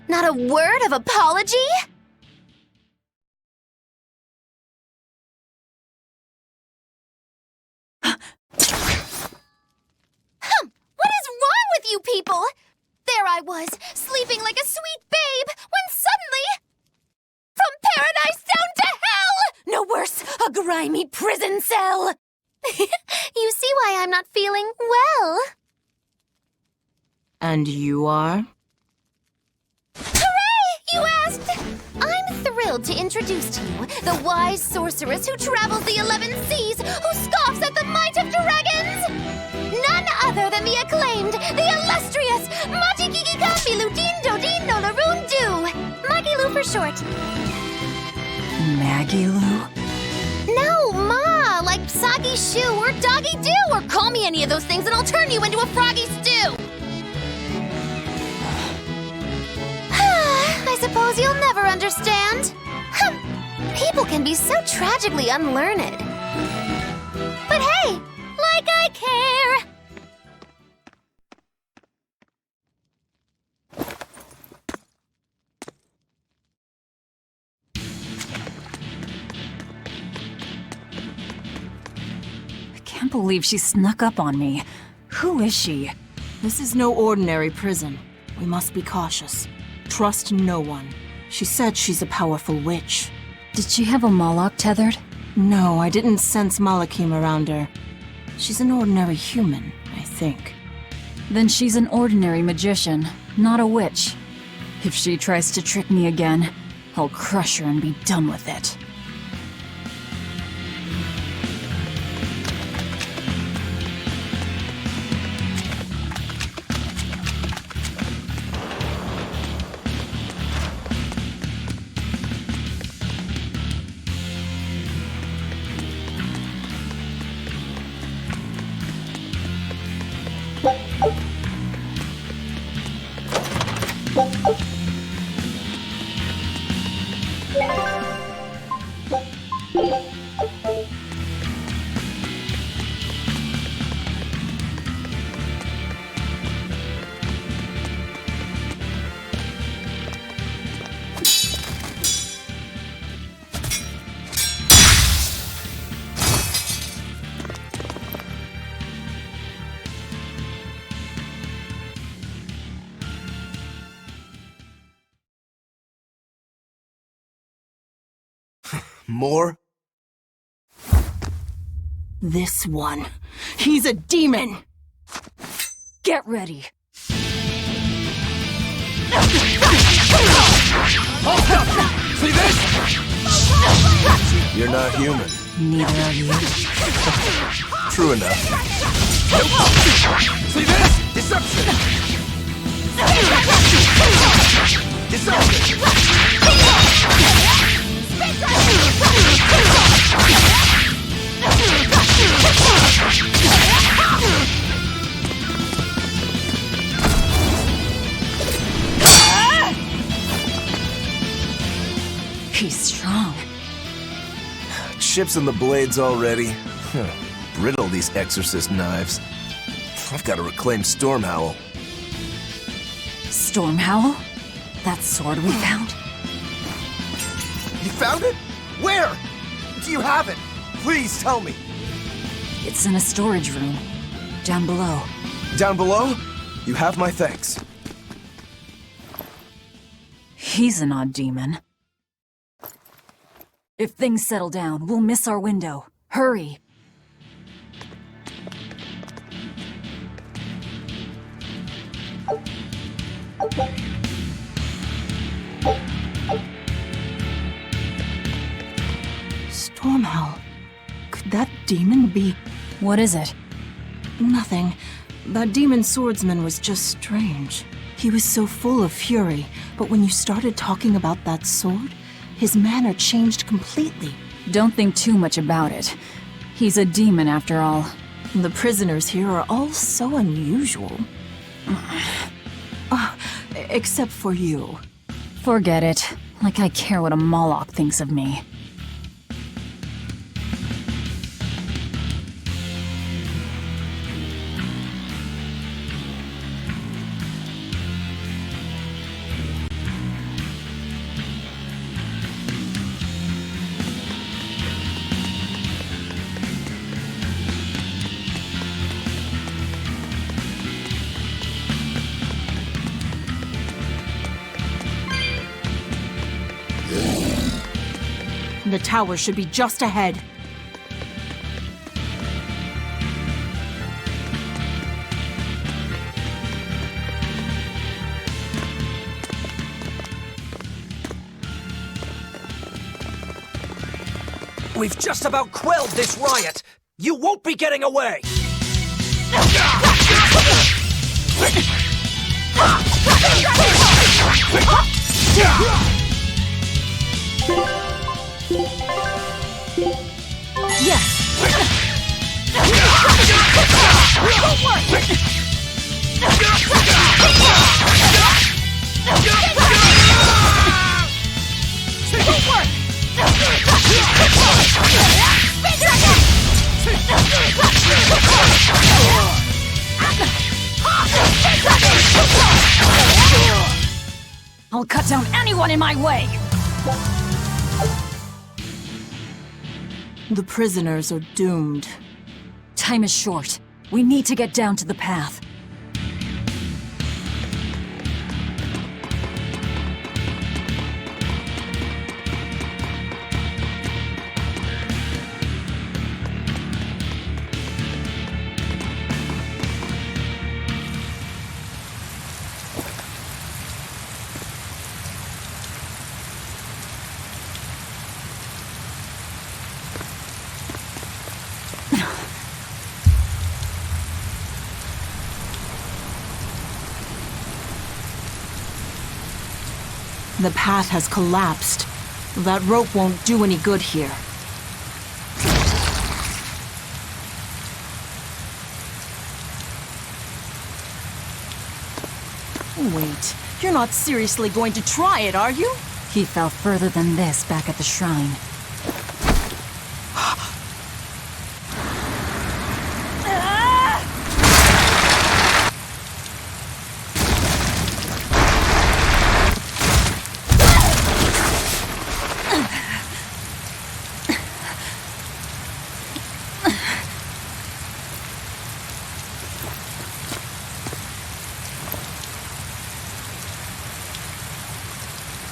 Not a word of apology? What is wrong with you people? There I was, sleeping like a sweet babe, when suddenly... From paradise down to hell! No worse, a grimy prison cell! You see why I'm not feeling well.
And you are?
You asked! I'm thrilled to introduce to you the wise sorceress who travels the 11 seas, who scoffs at the might of dragons! None other than the acclaimed, the illustrious Magikiki-Kambilu Dindo Dino Larundu! Magilu for short.
Magilu?
No, Ma, like Soggy Shoe or Doggy Doo, or call me any of those things and I'll turn you into a froggy stew! I suppose you'll never understand. People can be so tragically unlearned. But hey, like I care!
I can't believe she snuck up on me. Who is she?
This is no ordinary prison. We must be cautious. Trust no one. She said she's a powerful witch.
Did she have a Moloch tethered?
No, I didn't sense Malachim around her. She's an ordinary human, I think.
Then she's an ordinary magician, not a witch. If she tries to trick me again, I'll crush her and be done with it.
More?
This one. He's a demon!
Get ready.
See this? You're not human.
Neither are you.
True enough. See this? Deception! Deception!
He's strong.
Chips in the blades already. Brittle, these exorcist knives. I've got to reclaim Stormhowl.
Stormhowl? That sword we found?
You found it? Where? Do you have it? Please tell me.
It's in a storage room. Down below.
Down below? You have my thanks.
He's an odd demon. If things settle down, we'll miss our window. Hurry!
Stormhowl. Could that demon be...
What is it?
Nothing. That demon swordsman was just strange. He was so full of fury, but when you started talking about that sword, his manner changed completely.
Don't think too much about it. He's a demon after all.
The prisoners here are all so unusual. Except for you.
Forget it. Like I care what a Moloch thinks of me.
The tower should be just ahead.
We've just about quelled this riot. You won't be getting away!
I'll cut down anyone in my way!
The prisoners are doomed.
Time is short. We need to get down to the path.
The path has collapsed. That rope won't do any good here. Wait, you're not seriously going to try it, are you?
He fell further than this back at the shrine.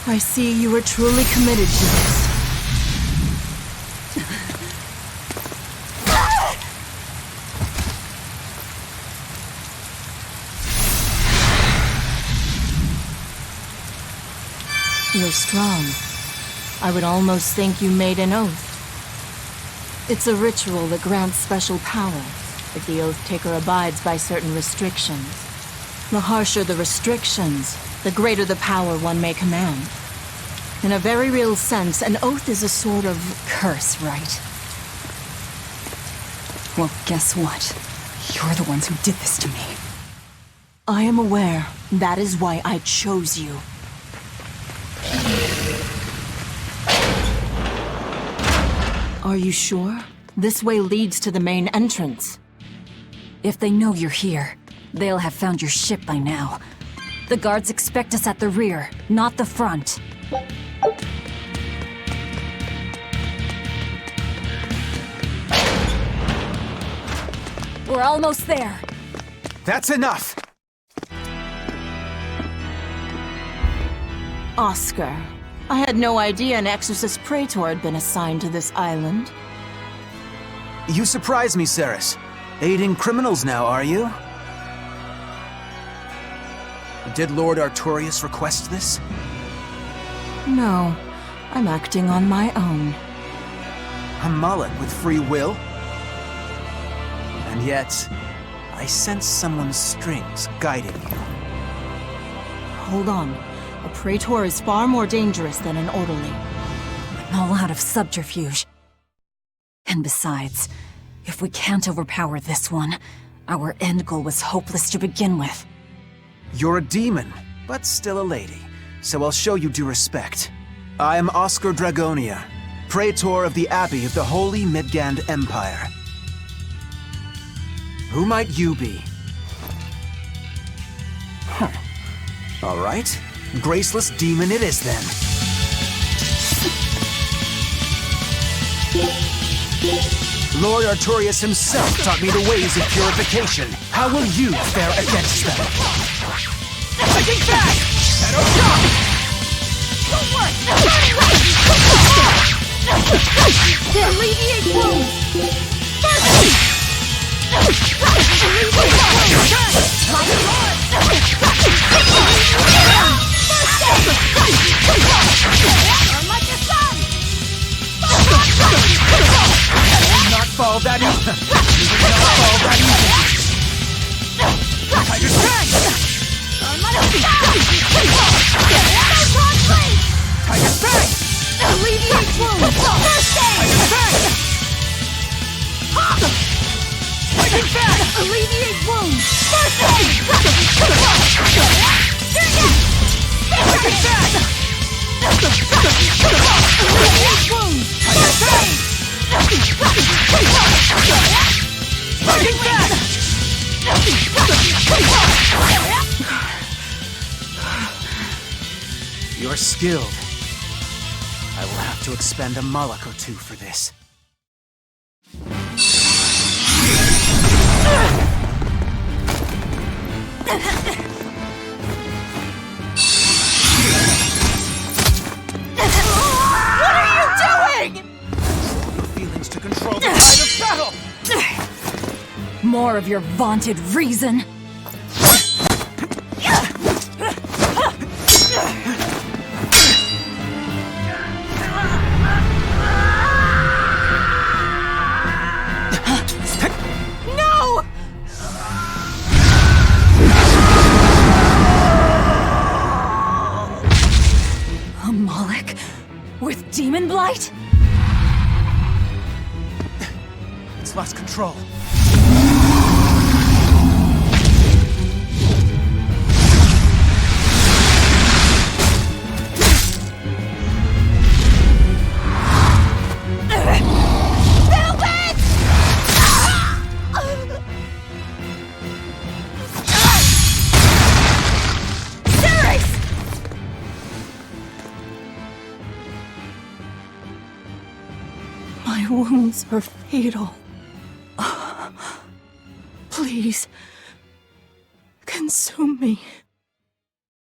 I see you are truly committed to this. You're strong. I would almost think you made an oath. It's a ritual that grants special power if the oath-taker abides by certain restrictions. The harsher the restrictions, the greater the power one may command. In a very real sense, an oath is a sort of
curse, right? Well, guess what? You're the ones who did this to me.
I am aware. That is why I chose you. Are you sure? This way leads to the main entrance.
If they know you're here, they'll have found your ship by now. The guards expect us at the rear, not the front. We're almost there.
That's enough!
Oscar, I had no idea an Exorcist Praetor had been assigned to this island.
You surprise me, Ceres. Aiding criminals now, are you? Did Lord Artorius request this?
No, I'm acting on my own.
A mullet with free will? And yet, I sense someone's strings guiding you.
Hold on. A Praetor is far more dangerous than an orderly.
I'm all out of subterfuge. And besides, if we can't overpower this one, our end goal was hopeless to begin with.
You're a demon, but still a lady, so I'll show you due respect. I am Oscar Dragonia, Praetor of the Abbey of the Holy Midgand Empire. Who might you be? Huh. All right. Graceless demon it is, then. Lord Artorius himself taught me the ways of purification. How will you fare against them? Fighting back! Shadow Shock! Don't work!
Alleviate wounds!
Not fall that easy. Not fall that easy. Tiger Strike! Tiger Strike!
Alleviate wounds! First aid!
Tiger Strike! Fighting back!
Alleviate wounds! First aid!
Fighting back!
Alleviate wounds! First aid!
Fighting back! You're skilled. I will have to expend a Moloch or two for this.
What are you doing?
Control your feelings to control the tide of battle!
More of your vaunted reason.
No!
A Moloch with demon blight?
It's lost control.
My wounds are fatal. Please, consume me.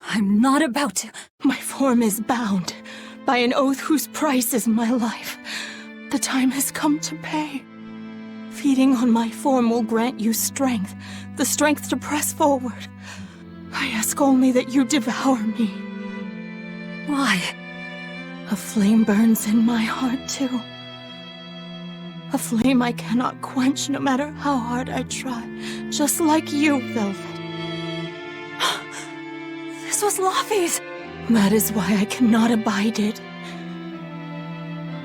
I'm not about to.
My form is bound by an oath whose price is my life. The time has come to pay. Feeding on my form will grant you strength, the strength to press forward. I ask only that you devour me.
Why?
A flame burns in my heart, too. A flame I cannot quench no matter how hard I try. Just like you, Velvet.
This was Laufey's.
That is why I cannot abide it.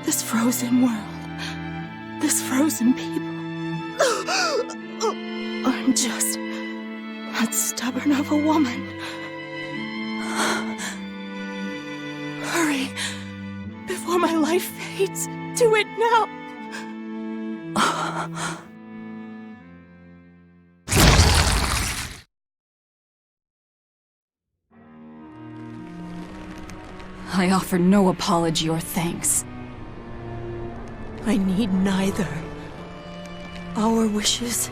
This frozen world. This frozen people. I'm just that stubborn of a woman. Hurry, before my life fades. Do it now.
I offer no apology or thanks.
I need neither. Our wishes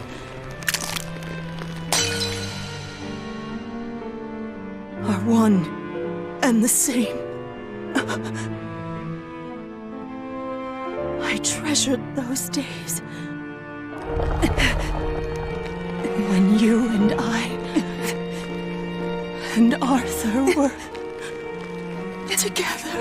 are one and the same. I treasured those days when you and I and Arthur were together.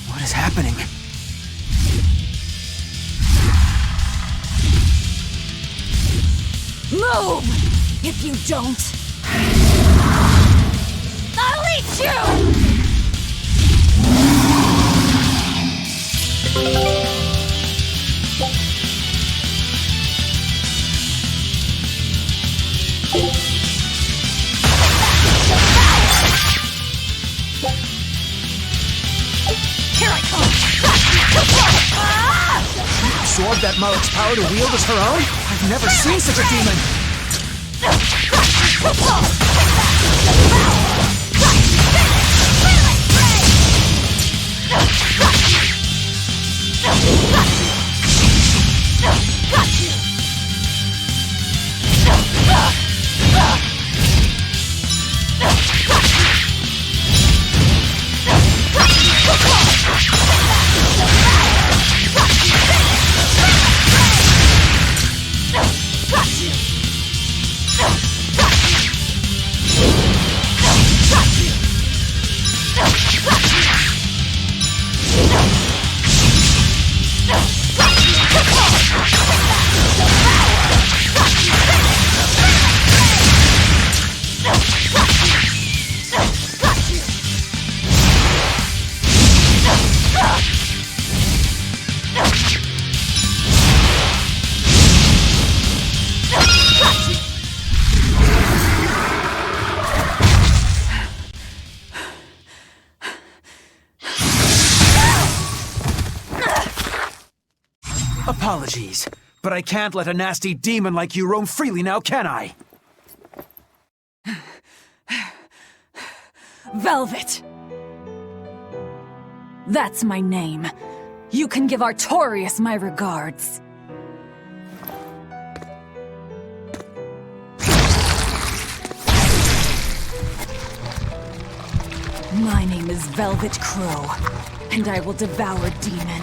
What is happening?
Move! If you don't, I'll eat you!
Here I come! Absorb that Marik's power to wield as her own? I've never seen such a demon! Apologies, but I can't let a nasty demon like you roam freely now, can I?
Velvet! That's my name. You can give Artorias my regards. My name is Velvet Crow, and I will devour demon,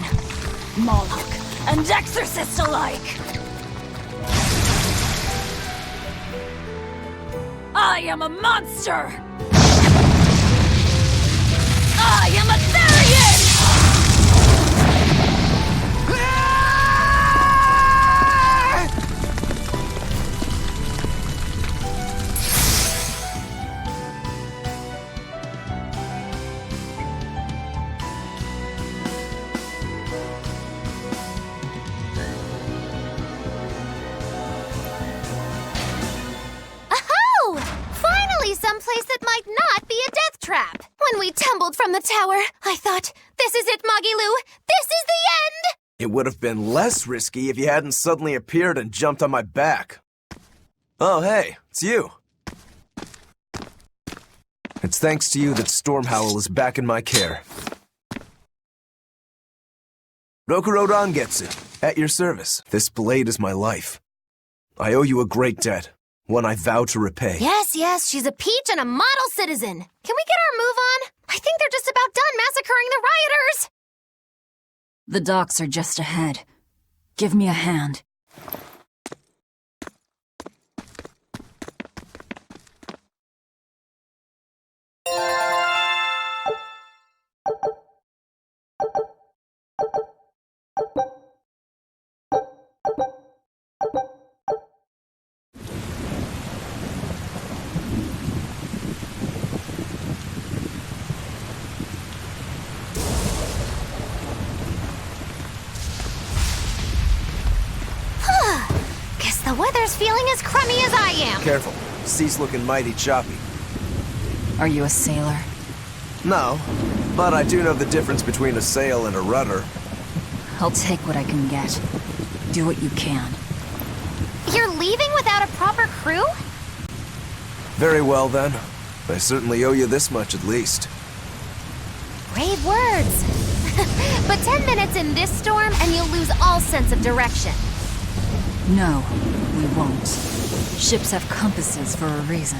Moloch, and exorcist alike! I am a monster! I am a Therian!
the tower. I thought, this is it, Magilu. This is the end!
It would have been less risky if you hadn't suddenly appeared and jumped on my back. Oh, hey, it's you. It's thanks to you that Stormhowl is back in my care. Rokuro Rangetsu, at your service. This blade is my life. I owe you a great debt, one I vow to repay.
Yes, she's a peach and a model citizen. Can we get our move on? I think they're just about done massacring the rioters.
The docks are just ahead. Give me a hand.
Guess the weather's feeling as crummy as I am.
Careful, sea's looking mighty choppy.
Are you a sailor?
No, but I do know the difference between a sail and a rudder.
I'll take what I can get. Do what you can.
You're leaving without a proper crew?
Very well then. I certainly owe you this much at least.
Brave words. But 10 minutes in this storm and you'll lose all sense of direction.
No, we won't. Ships have compasses for a reason.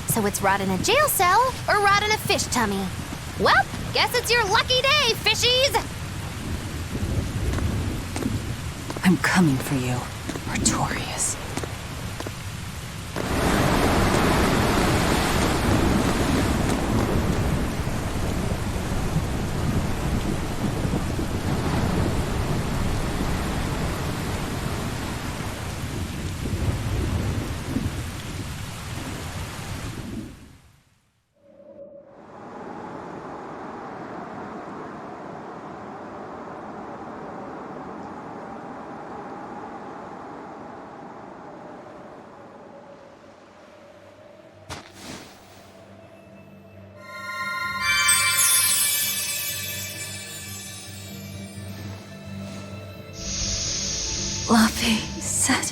So it's rot in a jail cell or rot in a fish tummy? Well, guess it's your lucky day, fishies!
I'm coming for you, Artorias. Lapi said...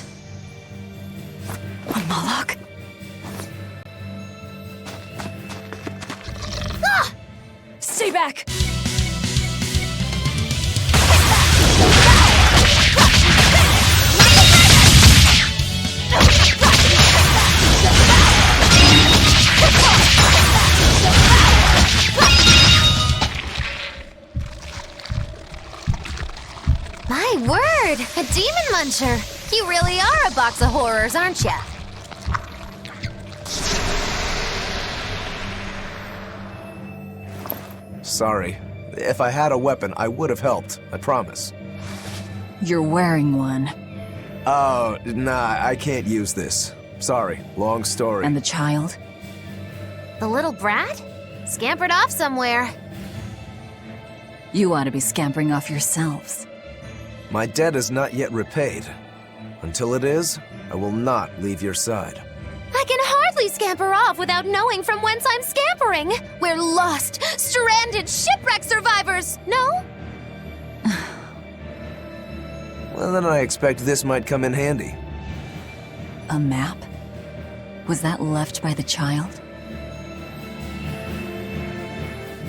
on Moloch?
Ah!
Stay back!
My word! A demon muncher! You really are a box of horrors, aren't ya?
Sorry. If I had a weapon, I would have helped. I promise.
You're wearing one.
Oh, nah, I can't use this. Sorry, long story.
And the child?
The little brat? Scampered off somewhere.
You ought to be scampering off yourselves.
My debt is not yet repaid. Until it is, I will not leave your side.
I can hardly scamper off without knowing from whence I'm scampering. We're lost, stranded, shipwreck survivors, no?
Well, then I expect this might come in handy.
A map? Was that left by the child?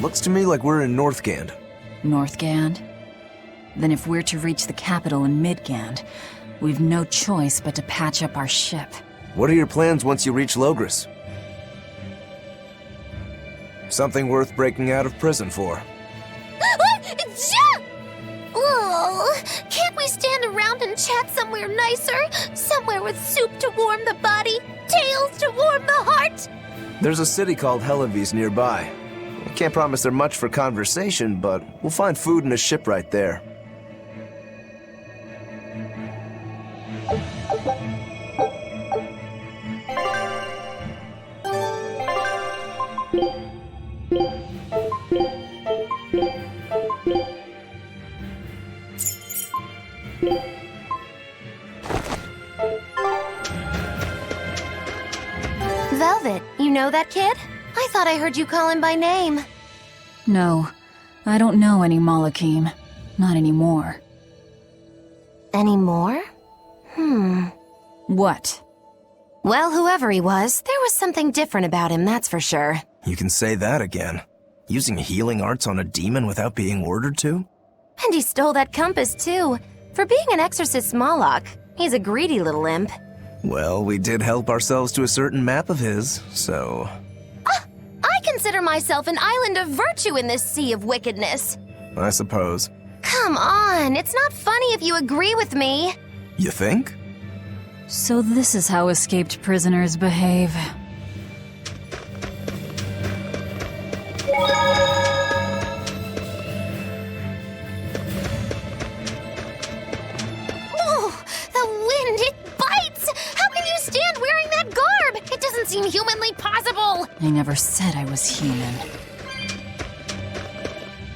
Looks to me like we're in Northgand.
Northgand? Then if we're to reach the capital in Midgand, we've no choice but to patch up our ship.
What are your plans once you reach Logris? Something worth breaking out of prison for.
Oh, can't we stand around and chat somewhere nicer? Somewhere with soup to warm the body, tales to warm the heart?
There's a city called Helavis nearby. I can't promise they're much for conversation, but we'll find food and a ship right there.
Velvet, you know that kid? I thought I heard you call him by name.
No, I don't know any Malakim. Not anymore.
Anymore?
What?
Well, whoever he was, there was something different about him, that's for sure.
You can say that again. Using healing arts on a demon without being ordered to?
And he stole that compass, too. For being an exorcist Moloch, he's a greedy little imp.
Well, we did help ourselves to a certain map of his, so...
I consider myself an island of virtue in this sea of wickedness.
I suppose.
Come on, it's not funny if you agree with me.
You think?
So this is how escaped prisoners behave.
Oh, the wind, it bites! How can you stand wearing that garb? It doesn't seem humanly possible.
I never said I was human.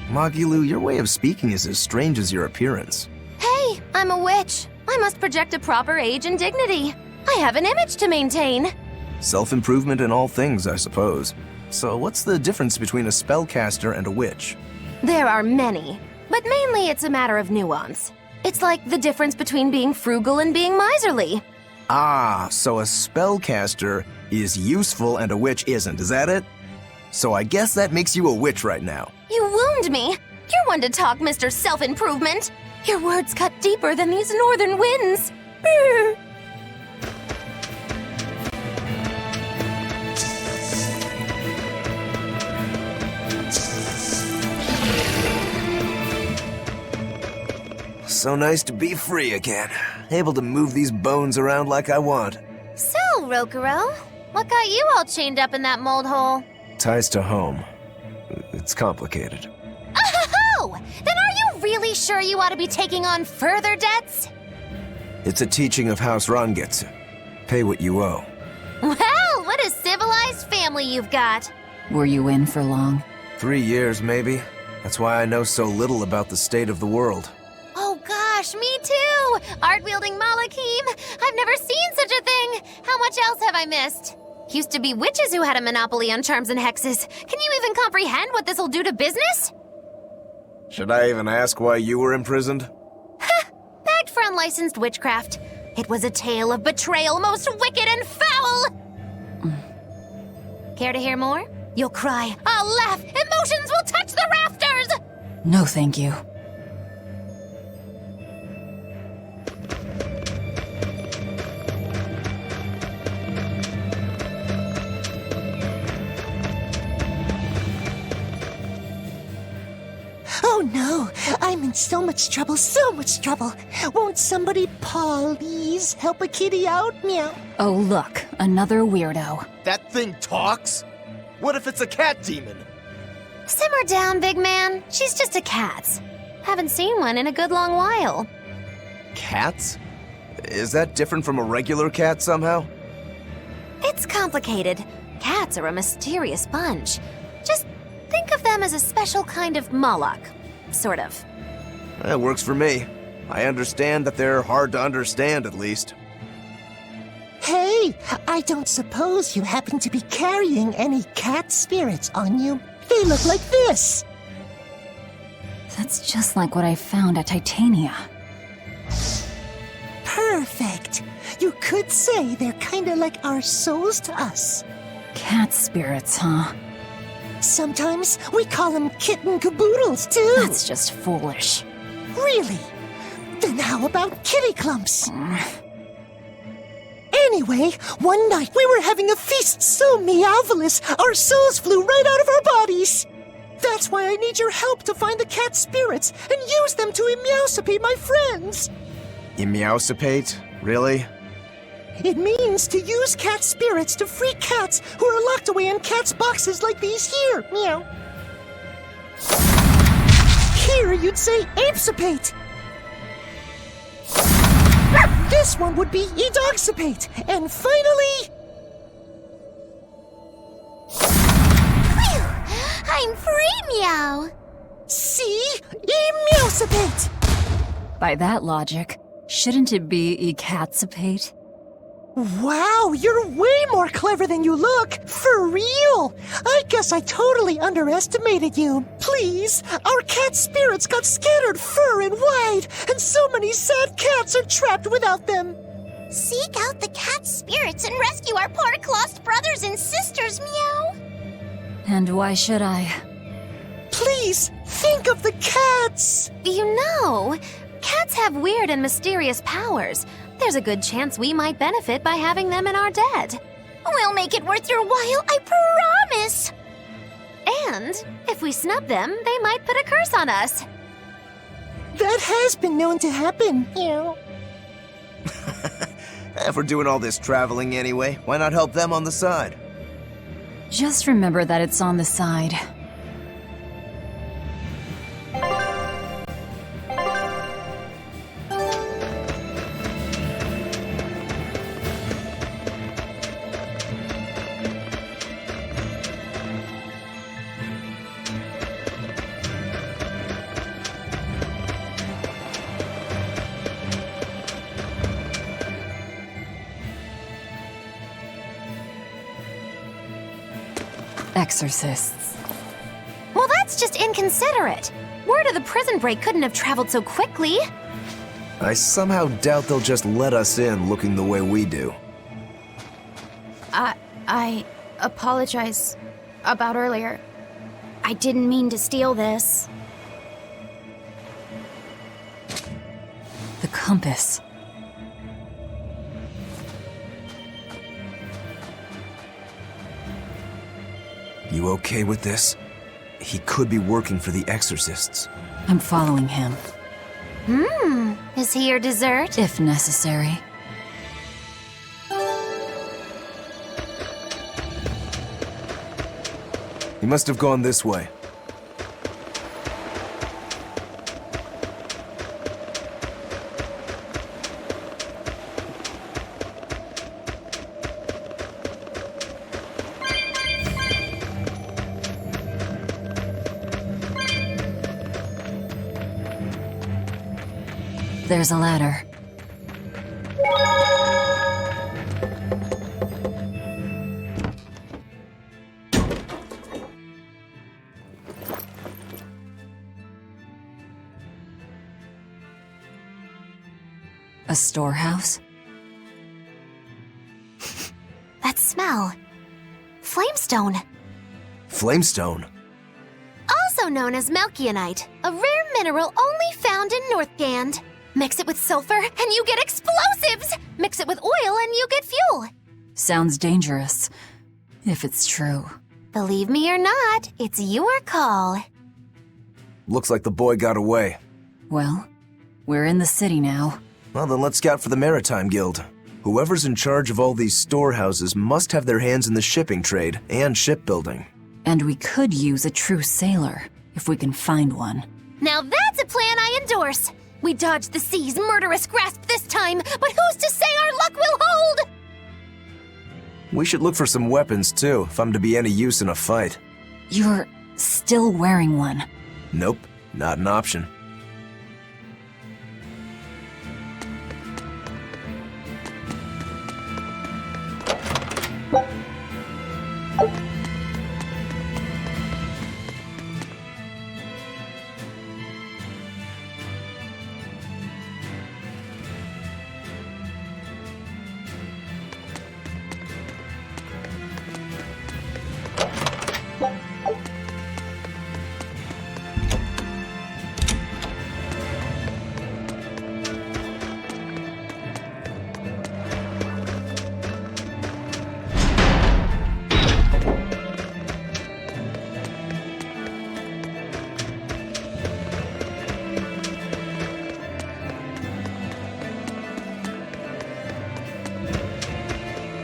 Magilu, your way of speaking is as strange as your appearance.
Hey, I'm a witch. I must project a proper age and dignity. I have an image to maintain.
Self-improvement in all things, I suppose. So what's the difference between a spellcaster and a witch?
There are many, but mainly it's a matter of nuance. It's like the difference between being frugal and being miserly.
Ah, so a spellcaster is useful and a witch isn't, is that it? So I guess that makes you a witch right now.
You wound me. You're one to talk, Mr. Self-Improvement. Your words cut deeper than these northern winds. Brr.
So nice to be free again. Able to move these bones around like I want.
So, Rokuro, what got you all chained up in that mold hole?
Ties to home. It's complicated.
Oh! Then are you really sure you ought to be taking on further debts?
It's a teaching of House Rangetsu. Pay what you owe.
Well, what a civilized family you've got.
Were you in for long?
3 years, maybe. That's why I know so little about the state of the world.
Oh gosh, me too! Art-wielding Malakim! I've never seen such a thing! How much else have I missed? Used to be witches who had a monopoly on charms and hexes. Can you even comprehend what this'll do to business?
Should I even ask why you were imprisoned?
Bagged for unlicensed witchcraft. It was a tale of betrayal most wicked and foul! Care to hear more? You'll cry, I'll laugh, emotions will touch the rafters!
No, thank you.
Oh no, I'm in so much trouble, so much trouble. Won't somebody please help a kitty out? Meow.
Oh look, another weirdo.
That thing talks? What if it's a cat demon?
Simmer down, big man. She's just a cat. Haven't seen one in a good long while.
Cats? Is that different from a regular cat somehow?
It's complicated. Cats are a mysterious bunch. Just think of them as a special kind of Moloch. Sort of.
That works for me. I understand that they're hard to understand, at least.
Hey, I don't suppose you happen to be carrying any cat spirits on you? They look like this.
That's just like what I found at Titania.
Perfect. You could say they're kinda like our souls to us.
Cat spirits, huh?
Sometimes we call them kitten caboodles, too.
That's just foolish.
Really? Then how about kitty clumps? Anyway, one night we were having a feast so meowvelous, our souls flew right out of our bodies. That's why I need your help to find the cat spirits and use them to emeowsipate my friends.
Emeowsipate? Really?
It means to use cat spirits to free cats who are locked away in cats' boxes like these here. Meow. Here you'd say apesipate. This one would be edogsipate. And finally...
Phew! I'm free, meow!
See? Emeowsipate!
By that logic, shouldn't it be ecatsipate?
Wow, you're way more clever than you look! For real! I guess I totally underestimated you. Please, our cat spirits got scattered far and wide, and so many sad cats are trapped without them.
Seek out the cat spirits and rescue our poor lost brothers and sisters, meow.
And why should I?
Please, think of the cats!
You know, cats have weird and mysterious powers. There's a good chance we might benefit by having them in our debt.
We'll make it worth your while, I promise!
And if we snub them, they might put a curse on us.
That has been known to happen. Meow.
If we're doing all this traveling anyway, why not help them on the side?
Just remember that it's on the side. Exorcists.
Well, that's just inconsiderate. Word of the prison break couldn't have traveled so quickly.
I somehow doubt they'll just let us in looking the way we do.
I apologize about earlier. I didn't mean to steal this.
The compass.
You okay with this? He could be working for the exorcists.
I'm following him.
Is he your dessert?
If necessary.
He must have gone this way.
There's a ladder. A storehouse?
That smell. Flamestone.
Flamestone?
Also known as Melchionite, a rare mineral only found in Northgand. Mix it with sulfur and you get explosives! Mix it with oil and you get fuel!
Sounds dangerous. If it's true.
Believe me or not, it's your call.
Looks like the boy got away.
Well, we're in the city now.
Well, then let's scout for the Maritime Guild. Whoever's in charge of all these storehouses must have their hands in the shipping trade and shipbuilding.
And we could use a true sailor, if we can find one.
Now that's a plan I endorse! We dodged the sea's murderous grasp this time, but who's to say our luck will hold?
We should look for some weapons, too, if I'm to be any use in a fight.
You're still wearing one.
Nope, not an option.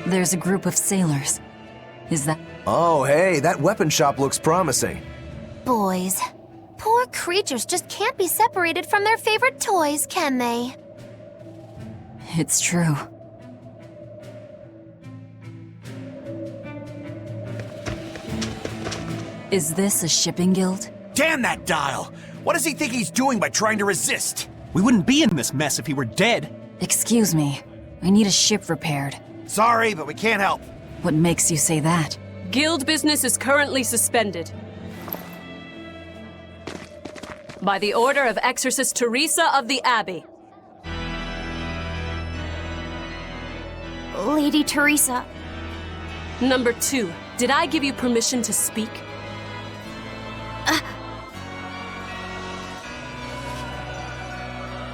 There's a group of sailors. Is that...
Oh, hey, that weapon shop looks promising.
Boys. Poor creatures just can't be separated from their favorite toys, can they?
It's true. Is this a shipping guild?
Damn that dial! What does he think he's doing by trying to resist? We wouldn't be in this mess if he were dead.
Excuse me. I need a ship repaired.
Sorry, but we can't help.
What makes you say that?
Guild business is currently suspended. By the order of Exorcist Teresa of the Abbey.
Lady Teresa.
Number 2, did I give you permission to speak?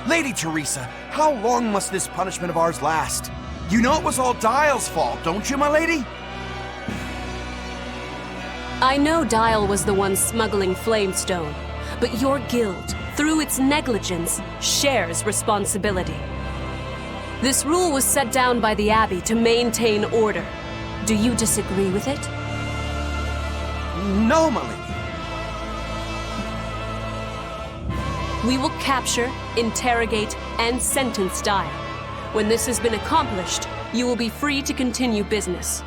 Lady Teresa, how long must this punishment of ours last? You know it was all Dial's fault, don't you, my lady?
I know Dial was the one smuggling Flamestone, but your guild, through its negligence, shares responsibility. This rule was set down by the Abbey to maintain order. Do you disagree with it?
No, my lady.
We will capture, interrogate, and sentence Dial. When this has been accomplished, you will be free to continue business.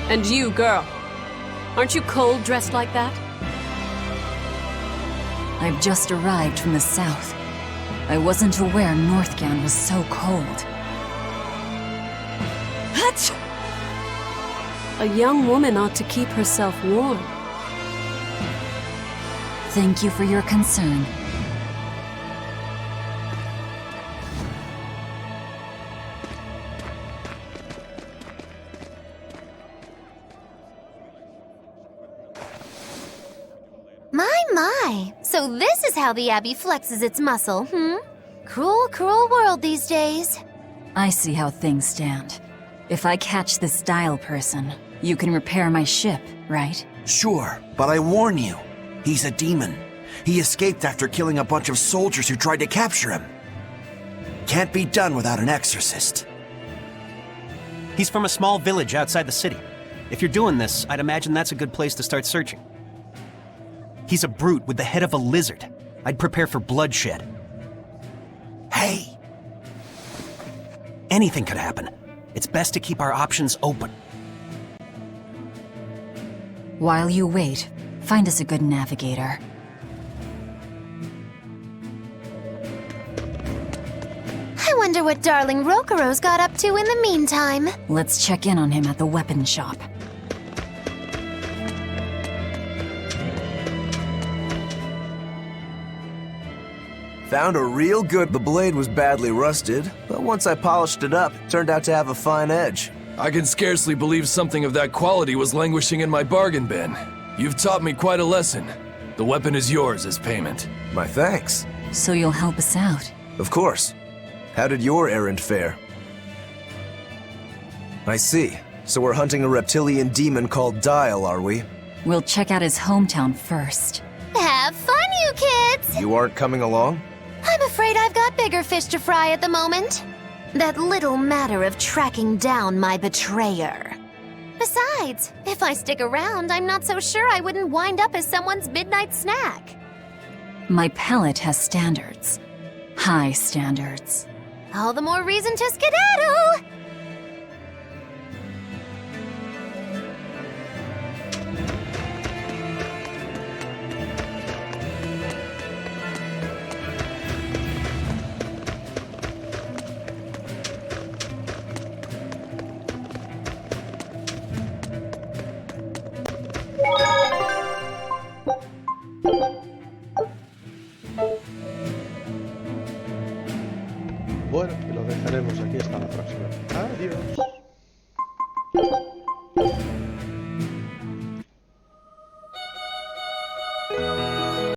And you, girl, aren't you cold dressed like that?
I've just arrived from the south. I wasn't aware Northgand was so cold.
A young woman ought to keep herself warm.
Thank you for your concern.
My. So this is how the Abbey flexes its muscle, Cruel, cruel world these days.
I see how things stand. If I catch this Dial person, you can repair my ship, right?
Sure, but I warn you, he's a demon. He escaped after killing a bunch of soldiers who tried to capture him. Can't be done without an exorcist.
He's from a small village outside the city. If you're doing this, I'd imagine that's a good place to start searching. He's a brute with the head of a lizard. I'd prepare for bloodshed.
Hey!
Anything could happen. It's best to keep our options open.
While you wait, find us a good navigator.
I wonder what darling Rokuro's got up to in the meantime.
Let's check in on him at the weapon shop.
Found a real good... The blade was badly rusted, but once I polished it up, it turned out to have a fine edge.
I can scarcely believe something of that quality was languishing in my bargain bin. You've taught me quite a lesson. The weapon is yours as payment.
My thanks.
So you'll help us out?
Of course. How did your errand fare? I see. So we're hunting a reptilian demon called Dial, are we?
We'll check out his hometown first.
Have fun, you kids!
You aren't coming along?
I'm afraid I've got bigger fish to fry at the moment. That little matter of tracking down my betrayer. Besides, if I stick around, I'm not so sure I wouldn't wind up as someone's midnight snack.
My palate has standards. High standards.
All the more reason to skedaddle!
Bueno, y lo dejaremos aquí hasta la próxima. Adiós.